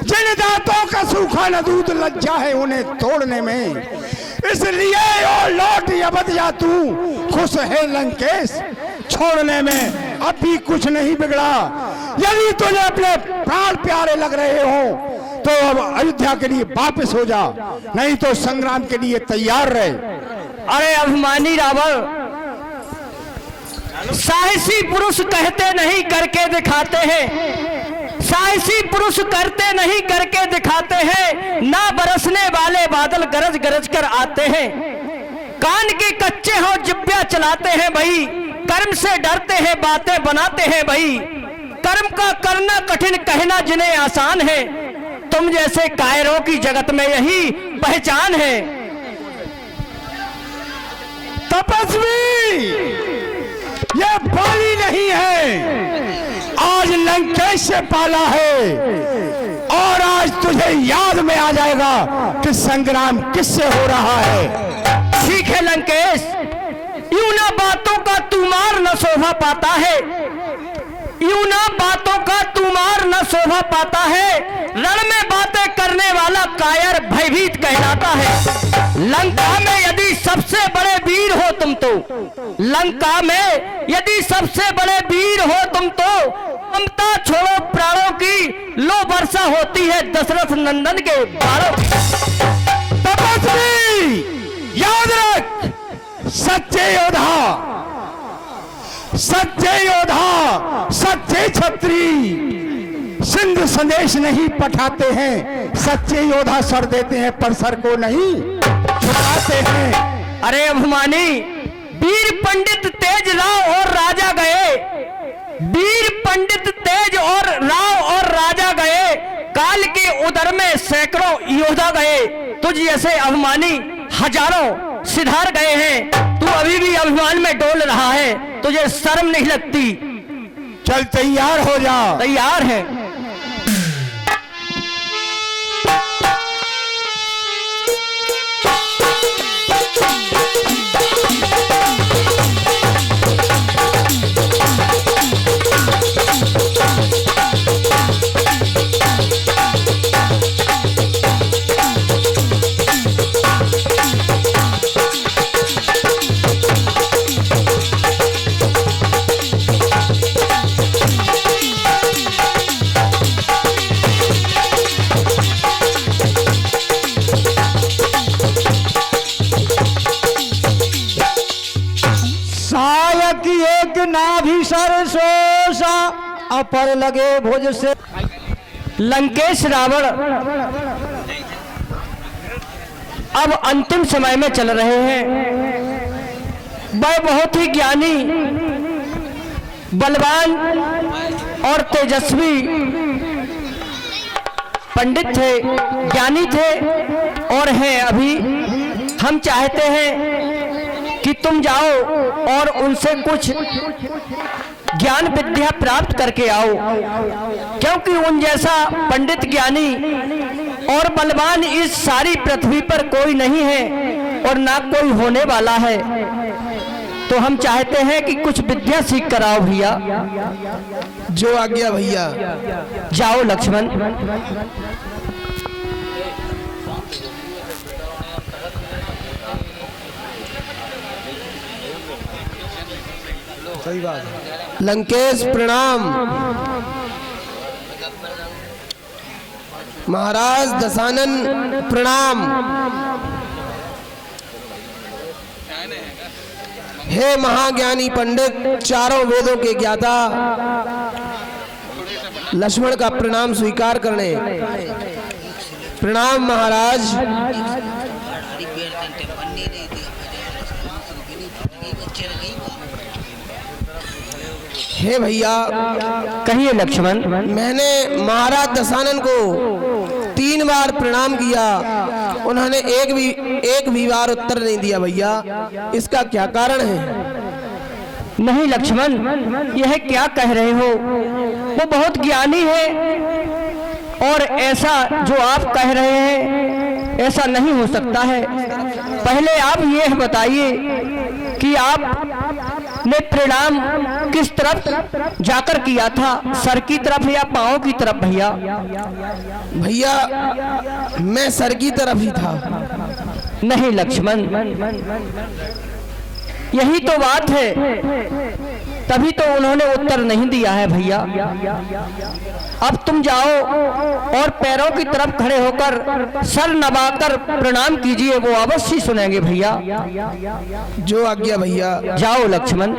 जिन दांतों का सूखा न दूध, लज्जा है उन्हें तोड़ने में, इसलिए और लौट अवध जा तू, खुश है लंकेश छोड़ने में। अब भी कुछ नहीं बिगड़ा। यदि तुझे अपने प्राण प्यारे लग रहे हो तो अब अयोध्या के लिए वापस हो जा, नहीं तो संग्राम के लिए तैयार रहे। अरे अभिमानी रावण, साहसी पुरुष कहते नहीं करके दिखाते हैं, साहसी पुरुष करते नहीं करके दिखाते हैं। ना बरसने वाले बादल गरज गरज कर आते हैं। कान के कच्चे हो जिब्या चलाते हैं भाई, कर्म से डरते हैं बातें बनाते हैं भाई। कर्म का करना कठिन कहना जिन्हें आसान है, तुम जैसे कायरों की जगत में यही पहचान है। तपस्वी, ये बाली नहीं है, आज लंकेश से पाला है और आज तुझे याद में आ जाएगा कि संग्राम किससे हो रहा है। ठीक है लंकेश, यूं ना बातों का तुमार न शोभा पाता है, यूं ना बातों का तुमार न शोभा पाता है। रण में बातें करने वाला कायर भयभीत कहलाता है। लंका में यदि सबसे बड़े वीर हो तुम तो, लंका में यदि सबसे बड़े वीर हो तुम तो, ममता छोड़ो प्राणों की लो वर्षा होती है दशरथ नंदन के बाणों। तपस्वी याद रख, सच्चे योद्धा, सच्चे योद्धा, सच्चे छत्री सिंध संदेश नहीं पठाते हैं। सच्चे योद्धा सर देते हैं पर सर को नहीं झुकाते हैं। अरे अभिमानी, वीर पंडित तेज राव और राजा गए, वीर पंडित तेज और राव और राजा गए, काल के उदर में सैकड़ों योद्धा गए, तुझ जैसे अभिमानी हजारों सिधार गए हैं। तू अभी भी अभिमान में डोल रहा है, तुझे शर्म नहीं लगती। चल तैयार हो जा। तैयार है। नाभि सरसोसा अपर लगे भुज से। लंकेश रावण अब अंतिम समय में चल रहे हैं। वह बहुत ही ज्ञानी, बलवान और तेजस्वी पंडित थे, ज्ञानी थे और हैं अभी। हम चाहते हैं कि तुम जाओ और उनसे कुछ ज्ञान विद्या प्राप्त करके आओ, क्योंकि उन जैसा पंडित ज्ञानी और बलवान इस सारी पृथ्वी पर कोई नहीं है और ना कोई होने वाला है। तो हम चाहते हैं कि कुछ विद्या सीख कर आओ भैया। जो आज्ञा भैया। जाओ लक्ष्मण। सही बात है। लंकेश प्रणाम। महाराज दशानन प्रणाम। हे महाज्ञानी पंडित, चारों वेदों के ज्ञाता, लक्ष्मण का प्रणाम स्वीकार करने। प्रणाम महाराज। हे भैया। कहिए लक्ष्मण। मैंने महाराज दशानन को 3 बार प्रणाम किया, उन्होंने एक भी बार उत्तर नहीं दिया भैया, इसका क्या कारण है? नहीं लक्ष्मण, यह क्या कह रहे हो? वो बहुत ज्ञानी है और ऐसा जो आप कह रहे हैं ऐसा नहीं हो सकता है। पहले आप यह बताइए कि आप ने प्रणाम किस तरफ जाकर किया था, सर की तरफ या पांव की तरफ भैया? भैया मैं सर की तरफ ही था। नहीं लक्ष्मण, यही तो बात है, तभी तो उन्होंने उत्तर नहीं दिया है भैया। अब तुम जाओ और पैरों की तरफ खड़े होकर सर नवाकर प्रणाम कीजिए, वो अवश्य सुनेंगे भैया। जो आज्ञा भैया। जाओ लक्ष्मण।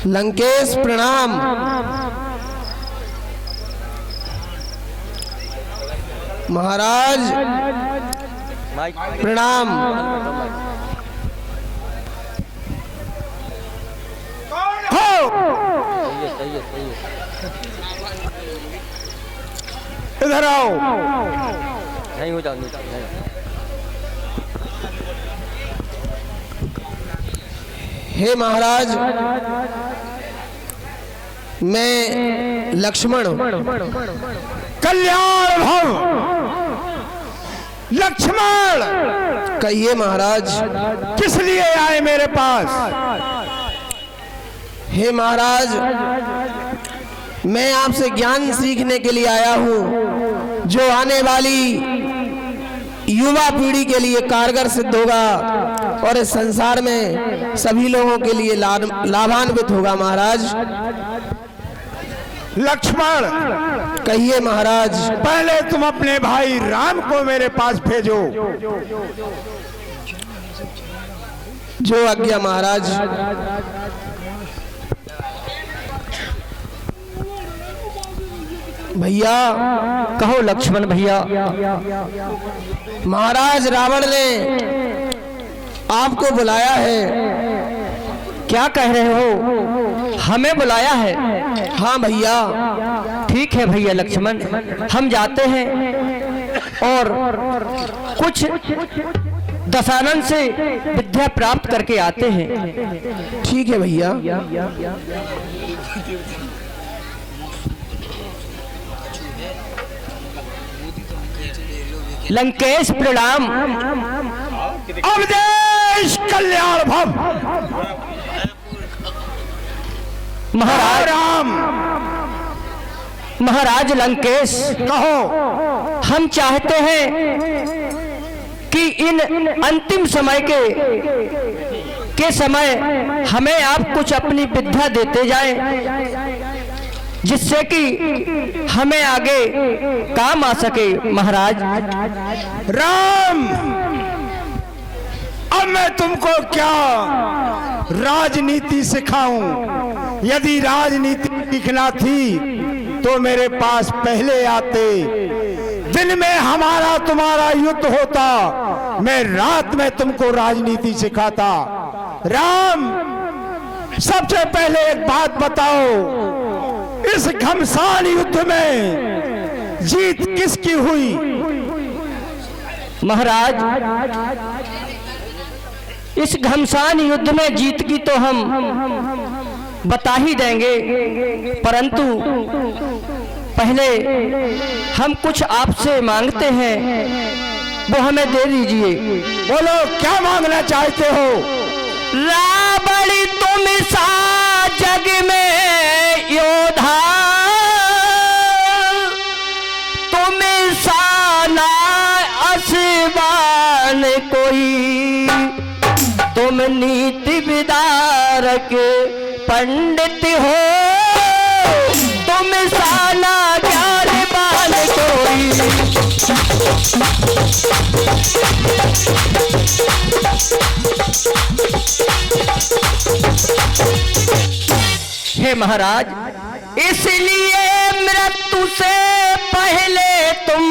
लंकेश प्रणाम। महाराज प्रणाम। इधर आओ। नहीं हो जाओ। हे महाराज, मैं लक्ष्मण। कल्याण भव। लक्ष्मण। कहिए महाराज। किस लिए आए मेरे पास? हे महाराज, मैं आपसे ज्ञान सीखने के लिए आया हूँ, जो आने वाली युवा पीढ़ी के लिए कारगर सिद्ध होगा और इस संसार में सभी लोगों के लिए लाभान्वित होगा महाराज। लक्ष्मण। कहिए महाराज। पहले तुम अपने भाई राम को मेरे पास भेजो। जो आज्ञा महाराज। भैया। कहो लक्ष्मण भैया। महाराज रावण ने आपको बुलाया है। क्या कह रहे हो? हमें बुलाया है? हाँ भैया। ठीक है भैया लक्ष्मण, हम जाते हैं और कुछ दशानन से विद्या प्राप्त करके आते हैं। ठीक है भैया। लंकेश प्रणाम। अवधेश कल्याण भव। महाराज राम। महाराज लंकेश, कहो। हम चाहते हैं कि इन अंतिम समय के समय हमें आप कुछ अपनी विद्या देते जाएं, जिससे कि हमें आगे काम आ सके महाराज। राम, अब मैं तुमको क्या राजनीति सिखाऊं? यदि राजनीति सीखना थी तो मेरे पास पहले आते। दिन में हमारा तुम्हारा युद्ध होता, मैं रात में तुमको राजनीति सिखाता। राम, सबसे पहले एक बात बताओ, इस घमसान युद्ध में जीत किसकी हुई? महाराज, इस घमसान युद्ध में जीत की तो हम बता ही देंगे, परंतु पहले हम कुछ आपसे मांगते हैं, वो हमें दे दीजिए। बोलो, क्या मांगना चाहते हो? रावण तुम सा जग में योद्धा, तुम सा ना असवान कोई, तुम नीति विदारक पंडित हो, तुम सा ना ज्ञानवान कोई। हे महाराज, इसलिए मृत्यु से पहले तुम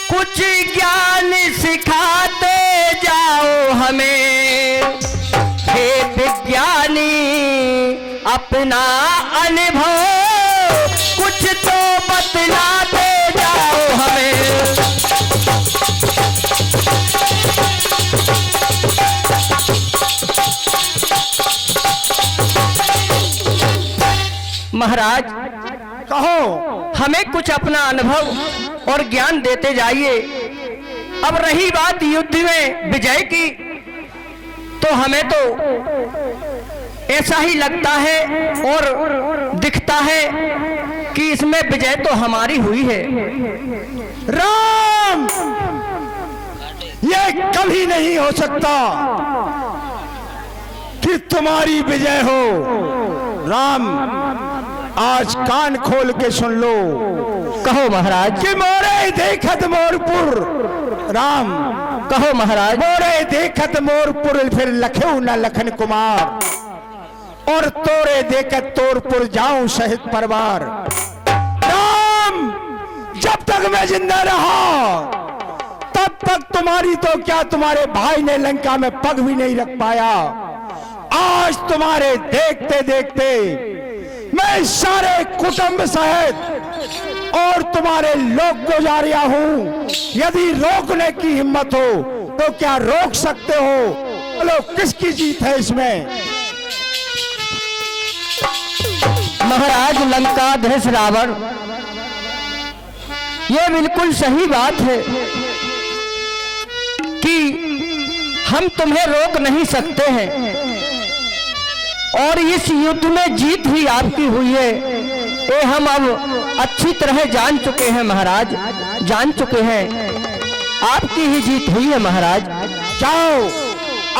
कुछ ज्ञान सिखाते जाओ हमें। हे विज्ञानी, अपना अनुभव कुछ तो बतलाते जाओ हमें। महाराज, कहो। हमें कुछ अपना अनुभव और ज्ञान देते जाइए। अब रही बात युद्ध में विजय की, तो हमें तो ऐसा ही लगता है और दिखता है कि इसमें विजय तो हमारी हुई है। राम, ये कभी नहीं हो सकता कि तुम्हारी विजय हो। राम, आज कान खोल के सुन लो। कहो महाराज। कि मोरे देखत मोरपुर। राम, कहो महाराज। मोरे देखत मोरपुर फिर लखेऊ न लखन कुमार, और तोरे देखत तोरपुर जाऊं सहित परिवार। राम, जब तक मैं जिंदा रहा तब तक तुम्हारी तो क्या, तुम्हारे भाई ने लंका में पग भी नहीं रख पाया। आज तुम्हारे देखते देखते मैं सारे कुटुंब सहित और तुम्हारे लोग गुजारिया हूं। यदि रोकने की हिम्मत हो तो क्या रोक सकते हो? बोलो, किसकी जीत है इसमें? महाराज, लंकाधीश रावण, ये बिल्कुल सही बात है कि हम तुम्हें रोक नहीं सकते हैं, और इस युद्ध में जीत ही आपकी हुई है, ये हम अब अच्छी तरह जान चुके हैं महाराज, जान चुके हैं। आपकी ही जीत हुई है महाराज। जाओ,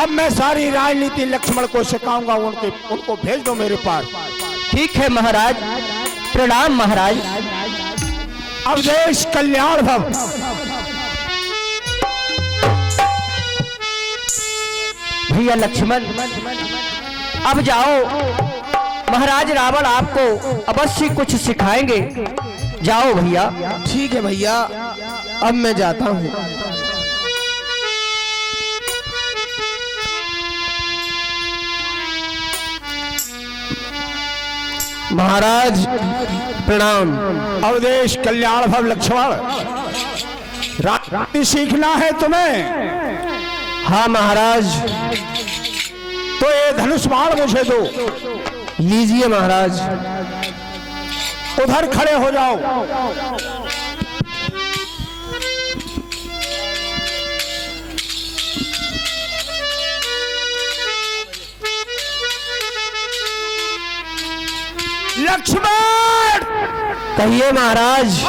अब मैं सारी राजनीति लक्ष्मण को सिखाऊंगा, उनको भेज दो मेरे पास। ठीक है महाराज, प्रणाम महाराज। अब देश कल्याण भव। भैया लक्ष्मण, अब जाओ, महाराज रावण आपको अवश्य कुछ सिखाएंगे। जाओ भैया। ठीक है भैया, अब मैं जाता हूँ। महाराज प्रणाम। अवधेश कल्याण भव लक्ष्मण, राजनीति सीखना है तुम्हें? हाँ महाराज। तो ये धनुष बाण मुझे दो। लीजिए महाराज। उधर खड़े हो जाओ। लक्ष्मण, कहिए महाराज।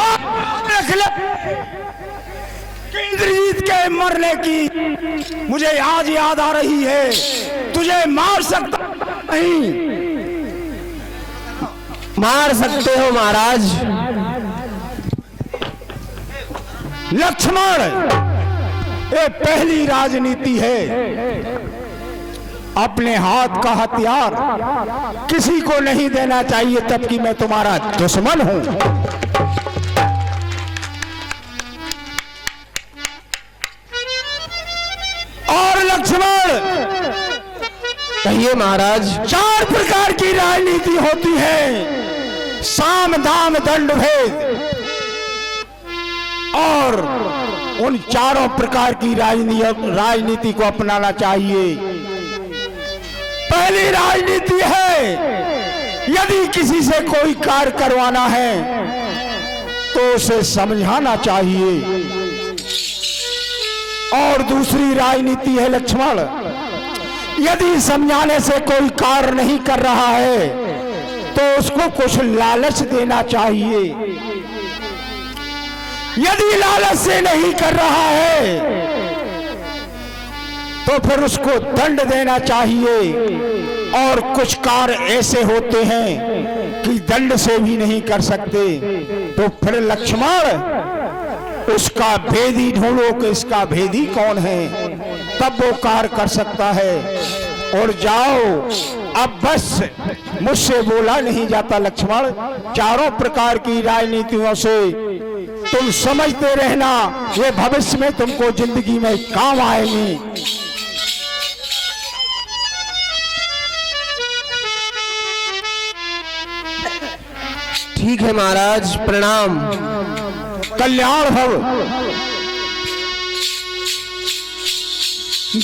इंद्रजीत के मरने की मुझे आज याद आ रही है। तुझे मार सकता नहीं। मार सकते हो महाराज। लक्ष्मण, ये पहली राजनीति है। अपने हाथ का हथियार किसी को नहीं देना चाहिए, तब कि मैं तुम्हारा दुश्मन हूं। और लक्ष्मण, कहिए महाराज। 4 प्रकार की राजनीति होती है, साम दाम दंड भेद, और उन चारों प्रकार की राजनीति को अपनाना चाहिए। पहली राजनीति है, यदि किसी से कोई कार्य करवाना है तो उसे समझाना चाहिए। और दूसरी राजनीति है लक्ष्मण, यदि समझाने से कोई कार्य नहीं कर रहा है तो उसको कुछ लालच देना चाहिए। यदि लालच से नहीं कर रहा है तो फिर उसको दंड देना चाहिए। और कुछ कार्य ऐसे होते हैं कि दंड से भी नहीं कर सकते, तो फिर लक्ष्मण उसका भेदी ढूंढो कि इसका भेदी कौन है, तब वो कार्य कर सकता है। और जाओ, अब बस मुझसे बोला नहीं जाता लक्ष्मण। चारों प्रकार की राजनीतियों से तुम समझते रहना, ये भविष्य में तुमको जिंदगी में काम आएंगी। ठीक है महाराज, प्रणाम। कल्याण भव।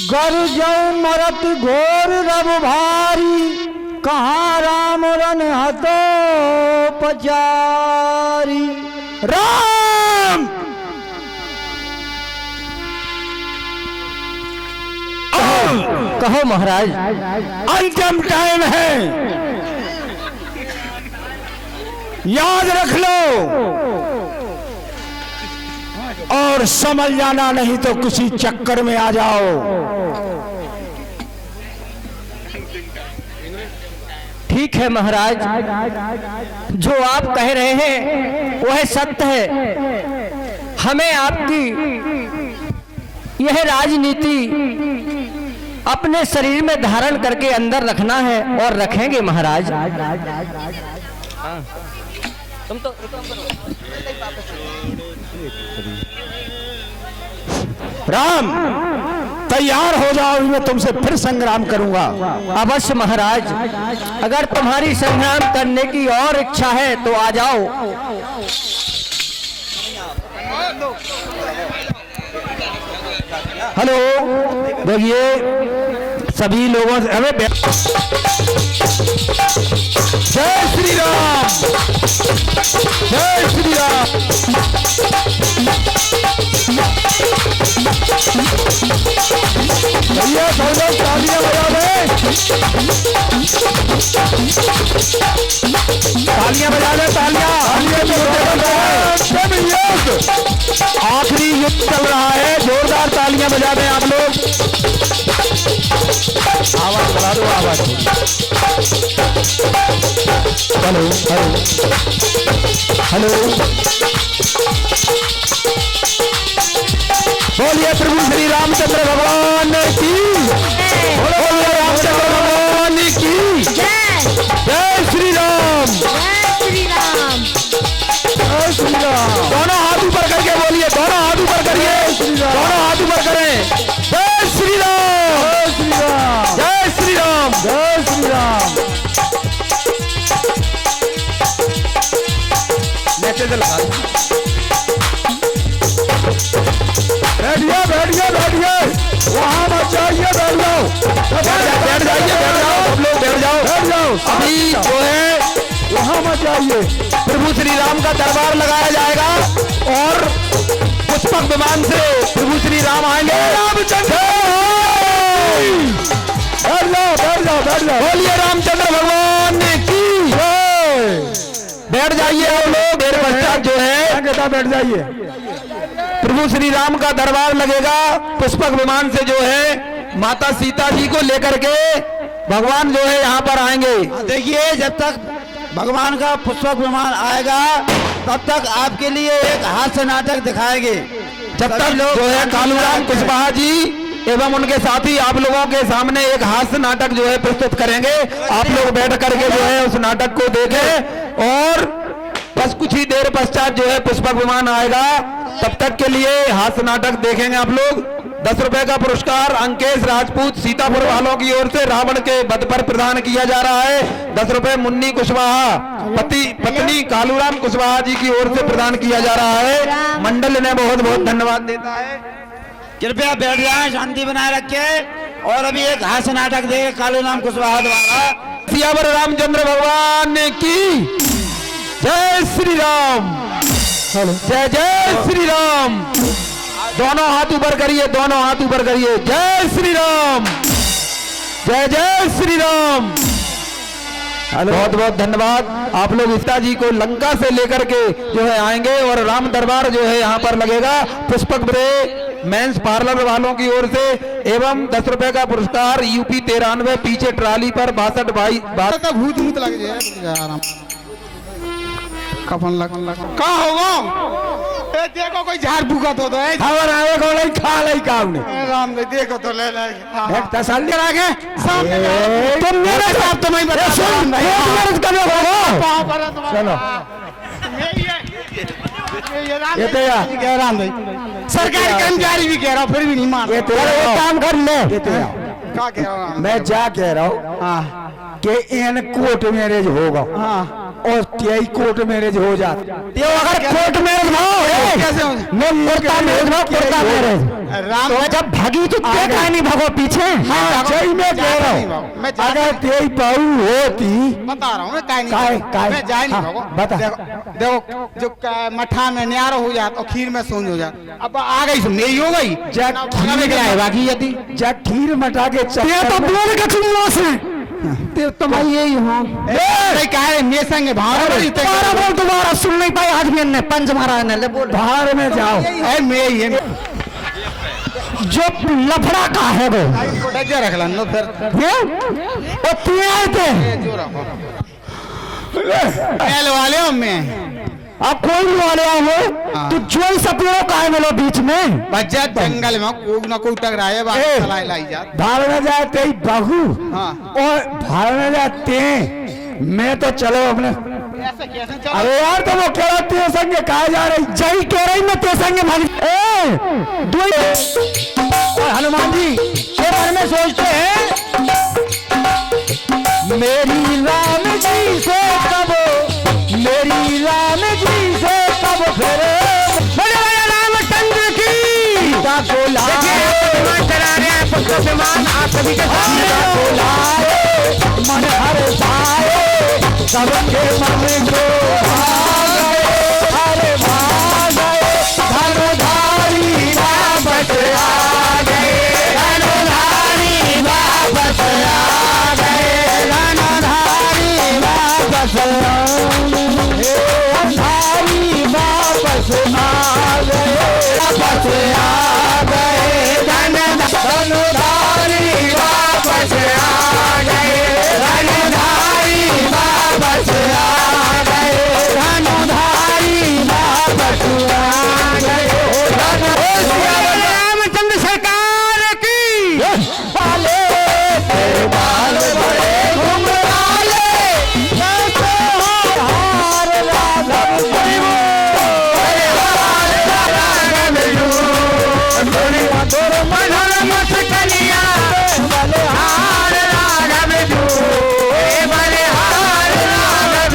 गरजौ मरत घोर रब भारी, कहाँ राम रन हतो पचारी। राम कहो महाराज। अंतिम टाइम है, याद रख लो और समझ जाना, नहीं तो किसी चक्कर में आ जाओ। ठीक है महाराज, जो आप कह रहे हैं वह सत्य है। हमें आपकी यह राजनीति अपने शरीर में धारण करके अंदर रखना है और रखेंगे महाराज। तुम तो राम तैयार हो जाओ, मैं तुमसे फिर संग्राम करूंगा। अवश्य महाराज, अगर तुम्हारी संग्राम करने की और इच्छा है तो आ जाओ। हेलो, देखिए सभी लोगों से हमें जय श्री राम, जय श्री राम। भैया सब लोग तालियां बजा दें, तालियां बजा दें, तालियां। आखिरी युद्ध चल रहा है, जोरदार तालियां बजा दें आप लोग। आवाज बढ़ा दो, आवाज। हेलो हेलो हेलो, बोलिए प्रभु श्री रामचंद्र भगवान की, बोलिए रामचंद्र भगवान की जय श्री राम, जय श्री राम। जय श्री राम। दोनों हाथ ऊपर करके बोलिए, दोनों हाथ ऊपर करिए, दोनों हाथ ऊपर करें। जय श्री राम, जय श्री राम, जय श्री राम, जय श्री राम। मैसेज लगा बैठिए बैठिए बैठिए, वहां मत जाइए, बैठ जाओ, बैठ जाइए, बैठ जाओ, सब लोग बैठ जाओ, बैठ जाओ। अभी जो है वहां मत जाइए, प्रभु श्री राम का दरबार लगाया जाएगा और पुष्पक विमान से प्रभु श्री राम आएंगे। रामचंद्र बैठ जाओ, बैठ जाओ, बैठ जाओ, बोलिए रामचंद्र भगवान की। बैठ जाइए आप लोग, देर पश्चात जो है बैठ जाइए। प्रभु श्री राम का दरबार लगेगा, पुष्पक विमान से जो है माता सीता जी को लेकर के भगवान जो है यहाँ पर आएंगे। देखिए, जब तक भगवान का पुष्पक विमान आएगा तब तक आपके लिए एक हास्य नाटक दिखाएंगे। जब तक जो है कालूराम कुशवाहा जी एवं उनके साथी आप लोगों के सामने एक हास्य नाटक जो है प्रस्तुत करेंगे। आप लोग बैठ करके जो है उस नाटक को देखें और बस कुछ ही देर पश्चात जो है पुष्पक विमान आएगा, तब तक के लिए हास्य नाटक देखेंगे आप लोग। 10 रुपए का पुरस्कार अंकेश राजपूत सीतापुर वालों की ओर से रावण के वध पर प्रदान किया जा रहा है। 10 रुपए मुन्नी कुशवाहा पत्नी कालूराम कुशवाहा जी की ओर से प्रदान किया जा रहा है। मंडल ने बहुत बहुत धन्यवाद देता है। कृपया बैठ जाएं, शांति बनाए रखें। और अभी एक हास्य नाटक देंगे कालूराम कुशवाहा द्वारा। सियावर रामचंद्र भगवान की जय श्री राम, जय जय श्री राम। दोनों हाथ ऊपर करिए, दोनों हाथ ऊपर करिए। जय श्री राम, जय जय श्री राम। बहुत बहुत धन्यवाद। आप लोग सीता जी को लंका से लेकर के जो है आएंगे और राम दरबार जो है यहाँ पर लगेगा। पुष्पक ब्रे मेंस पार्लर वालों की ओर से एवं 10 रुपए का पुरस्कार यूपी 93 पीछे ट्राली पर 62 भाई भूत भूत लग जाए कफन लग का होगा। ए देखो कोई झाड़ फूका तो खबर आवे को नहीं खा नहीं काम नहीं राम ने देखो तो ले ले एक तसल्ली आगे सामने तुम मेरे साथ तो नहीं बता सुन मेरे कब होगा। चलो ये तो यार कह रहा भाई सरकारी कर्मचारी भी कह रहा फिर भी नहीं मान। ये तो काम कर ले। ये तो क्या कह रहा हूं मैं, जा कह रहा हूं हां कि इन कोर्ट मैरिज होगा। हाँ और तेई कोर्ट मैरिज हो जाता। ये अगर कोर्ट मैरिज ना हो कैसे मैं कोर्ट मैरिज राम तो जब भागी तो क्या कहानी भागो पीछे। हाँ सही में कह रहा हूँ अगर तेई बहू होती बता रहा हूँ मैं कहीं मैं जा नहीं भागो। बता देखो जो मठा में न्यारो हो जाता और खीर में सोन हो जाता। अब आ गई मेरी हो गई जब खीर में क्या है बाकी यदि जब खीर मटा के तो बोल के तुम लोग से तुम यही हो दोबारा सुन नहीं पाए आदमी ने पंच मारा है बाहर में जाओ। जो लफड़ा का है वो रख लो फिर वाले में आप कोई भी वाले हो तो जो सपनों का है मिलो बीच में बच्चा जंगल में कोई ना कोई टकराए भाड़ में जाते बहू और भाड़ में जाते मैं तो चलो अपने अरे यार तो वो कह रहा तेरे संगे कहा जा रही जय कह रही मैं तेरे संगे भाग हनुमान जी के बारे में सोचते हैं मेरी राम जी से कब मेरी राम जी से कब फिर रामचंद्र की मन हर पाए सबके मन को हरे भागे धनुधारी वापस आ गए धनुधारी वापस आ गए धनुधारी वापस धारी वापस आ गए वापस आ गए धनुधारी वापस आ गए धनुधारी वापस आ गए धनुधारी वापस आ गए रामचंद्र सरकार की बाले बाल बड़े घुमराले हार राघव मधुर मधुर मत कनिया बलहार राघव बलहार राघव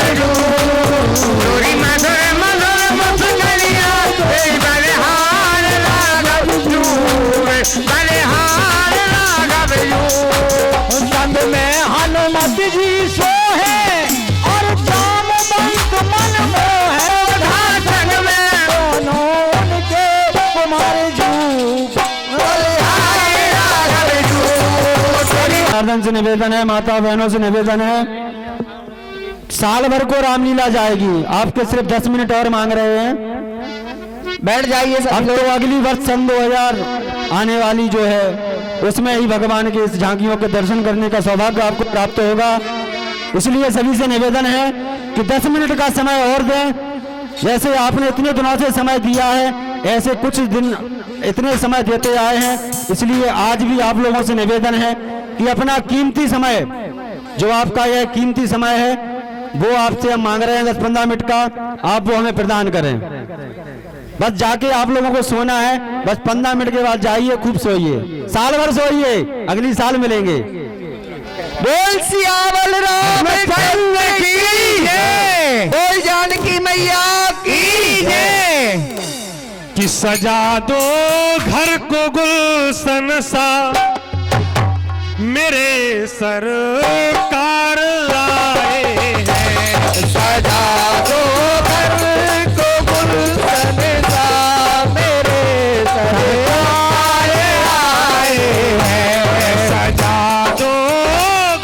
मधुर मधुर मत कनिया बलहार राघव बलहार राघव संग में हनुमत जी सो है और जामवंत मन मोह संग में दोनों उनके कुमार गर्दन से निवेदन है, माता बहनों से निवेदन है, साल भर को रामलीला जाएगी, आपके सिर्फ 10 मिनट और मांग रहे हैं। बैठ जाइए अब तो अगली वर्ष सन 2000 आने वाली जो है उसमें ही भगवान के इस झांकियों के दर्शन करने का सौभाग्य आपको प्राप्त होगा। इसलिए सभी से निवेदन है कि 10 मिनट का समय और दें। जैसे आपने इतने दिनों से समय दिया है ऐसे कुछ दिन इतने समय देते आए हैं, इसलिए आज भी आप लोगों से निवेदन है कि अपना कीमती समय जो आपका यह कीमती समय है वो आपसे हम मांग रहे हैं 10-15 मिनट का, आप वो हमें प्रदान करें। बस जाके आप लोगों को सोना है, बस 15 मिनट के बाद जाइए, खूब सोइए, साल भर सोइए, अगली साल मिलेंगे। बोल सियावल रामचंद्र की जय, बोल जानकी मैया की जय। कि सजा दो घर को गुलशन सा मेरे सरकार आए हैं। सजा दो घर को गुलशन सा मेरे सरकार आए हैं। सजा दो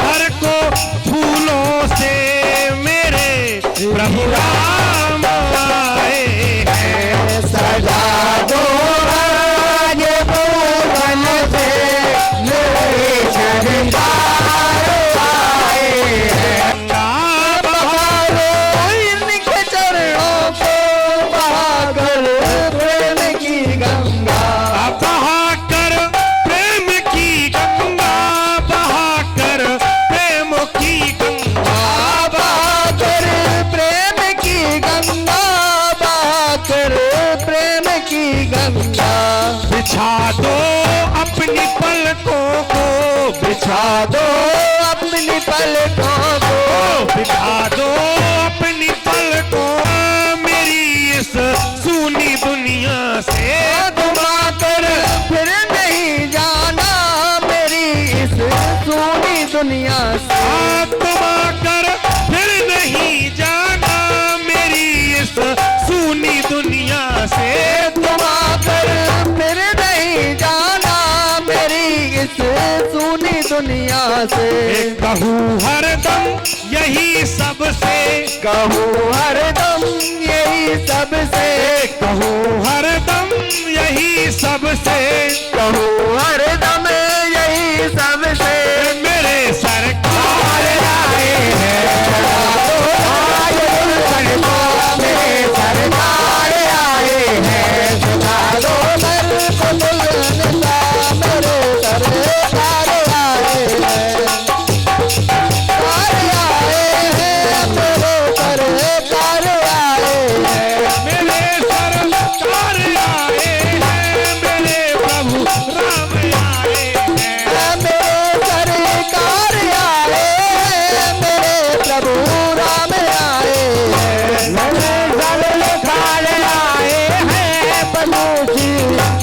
घर को फूलों से मेरे प्रभु राम आए हैं। सजा दो आज भुवन से मेरे सरकार आए हैं। बहारो इनके चरणों को बहाकर प्रेम की गंगा, बहाकर प्रेम की गंगा, बहाकर प्रेम की गंगा, बहाकर प्रेम की गंगा, बहाकर प्रेम की गंगा। बिछा दो अपनी पलकों को, बिछा दो अपनी पलकों को, बिछा दो अपनी पलकों, मेरी इस सूनी दुनिया से घुमाकर फिर नहीं जाना मेरी इस सूनी दुनिया से। तुमाकर फिर नहीं जाना मेरी इस सूनी दुनिया से। घुमाकर फिर नहीं जाना मेरी इस सूनी दुनिया से। कहूँ हरदम यही सबसे, कहूँ हरदम यही सबसे, कहूँ हरदम यही सबसे, कहूँ हरदम यही सबसे। मेरे सरकार आए हैं। आज दुल्हन को मेरे सरकार आए हैं। सजा दो घर को दुल्हन सा मेरे सरकार आए हैं। सरकार आए हैं, मेरे सरकार आए हैं। मेरे सरकार आए हैं, मेरे प्रभु राम आए हैं। मेरे सरकार आए हैं, मेरे प्रभु राम आए हैं। मेरे सरकार आए हैं, प्रभु श्री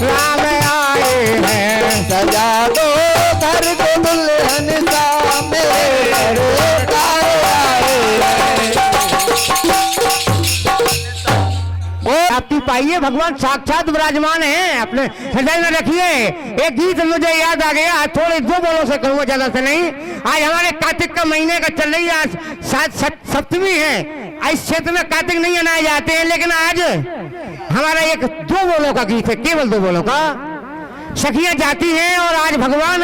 राम आए हैं। सजा दो घर को दुल्हन सा मेरे सरकार आए हैं। आपकी पाइए, भगवान साक्षात विराजमान हैं, अपने हृदय में रखिए। एक गीत मुझे याद आ गया, थोड़े दो बोलों से कहूँगा, ज्यादा से नहीं। आज हमारे कार्तिक का महीने का चल रही है, आज सप्तमी है। इस क्षेत्र में कार्तिक नहीं मनाए जाते हैं, लेकिन आज हमारा एक दो बोलों का गीत है, केवल दो बोलों का। सखियां जाती हैं और आज भगवान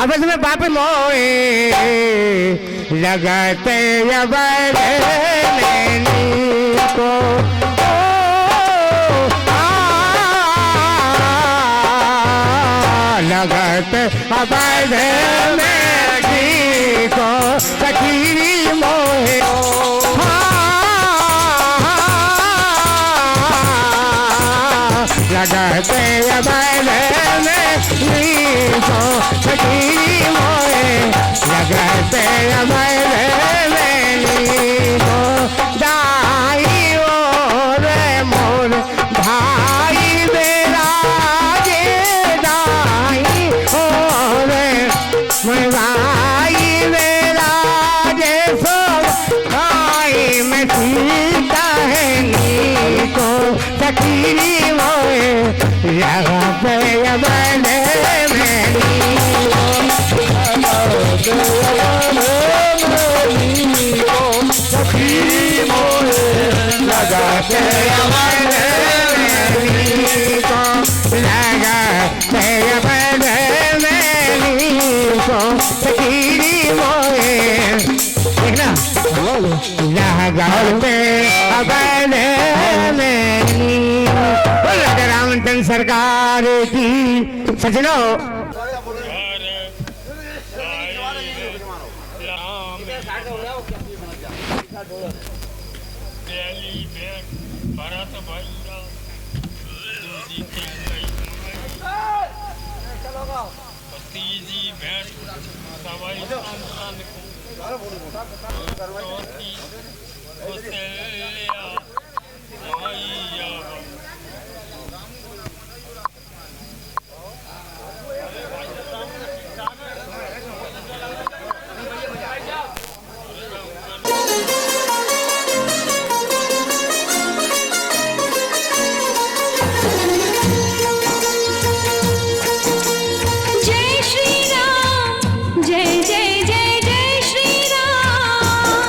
अब इसमें बाप मोए लगाते को लगत अवध में जी को सखी मोहे लगते अवध में जी को सखी मोहे लगते अवध में जी को दाई और मोर भाई मेरा भाई मेरा जैसो भाई में सीता है नी को सखी मोए लगा पे बने सखी मोए लगा पे लगा पे बने सखी मोए देखना लगाते अपने रामचंद्र सरकार की। सजनो आई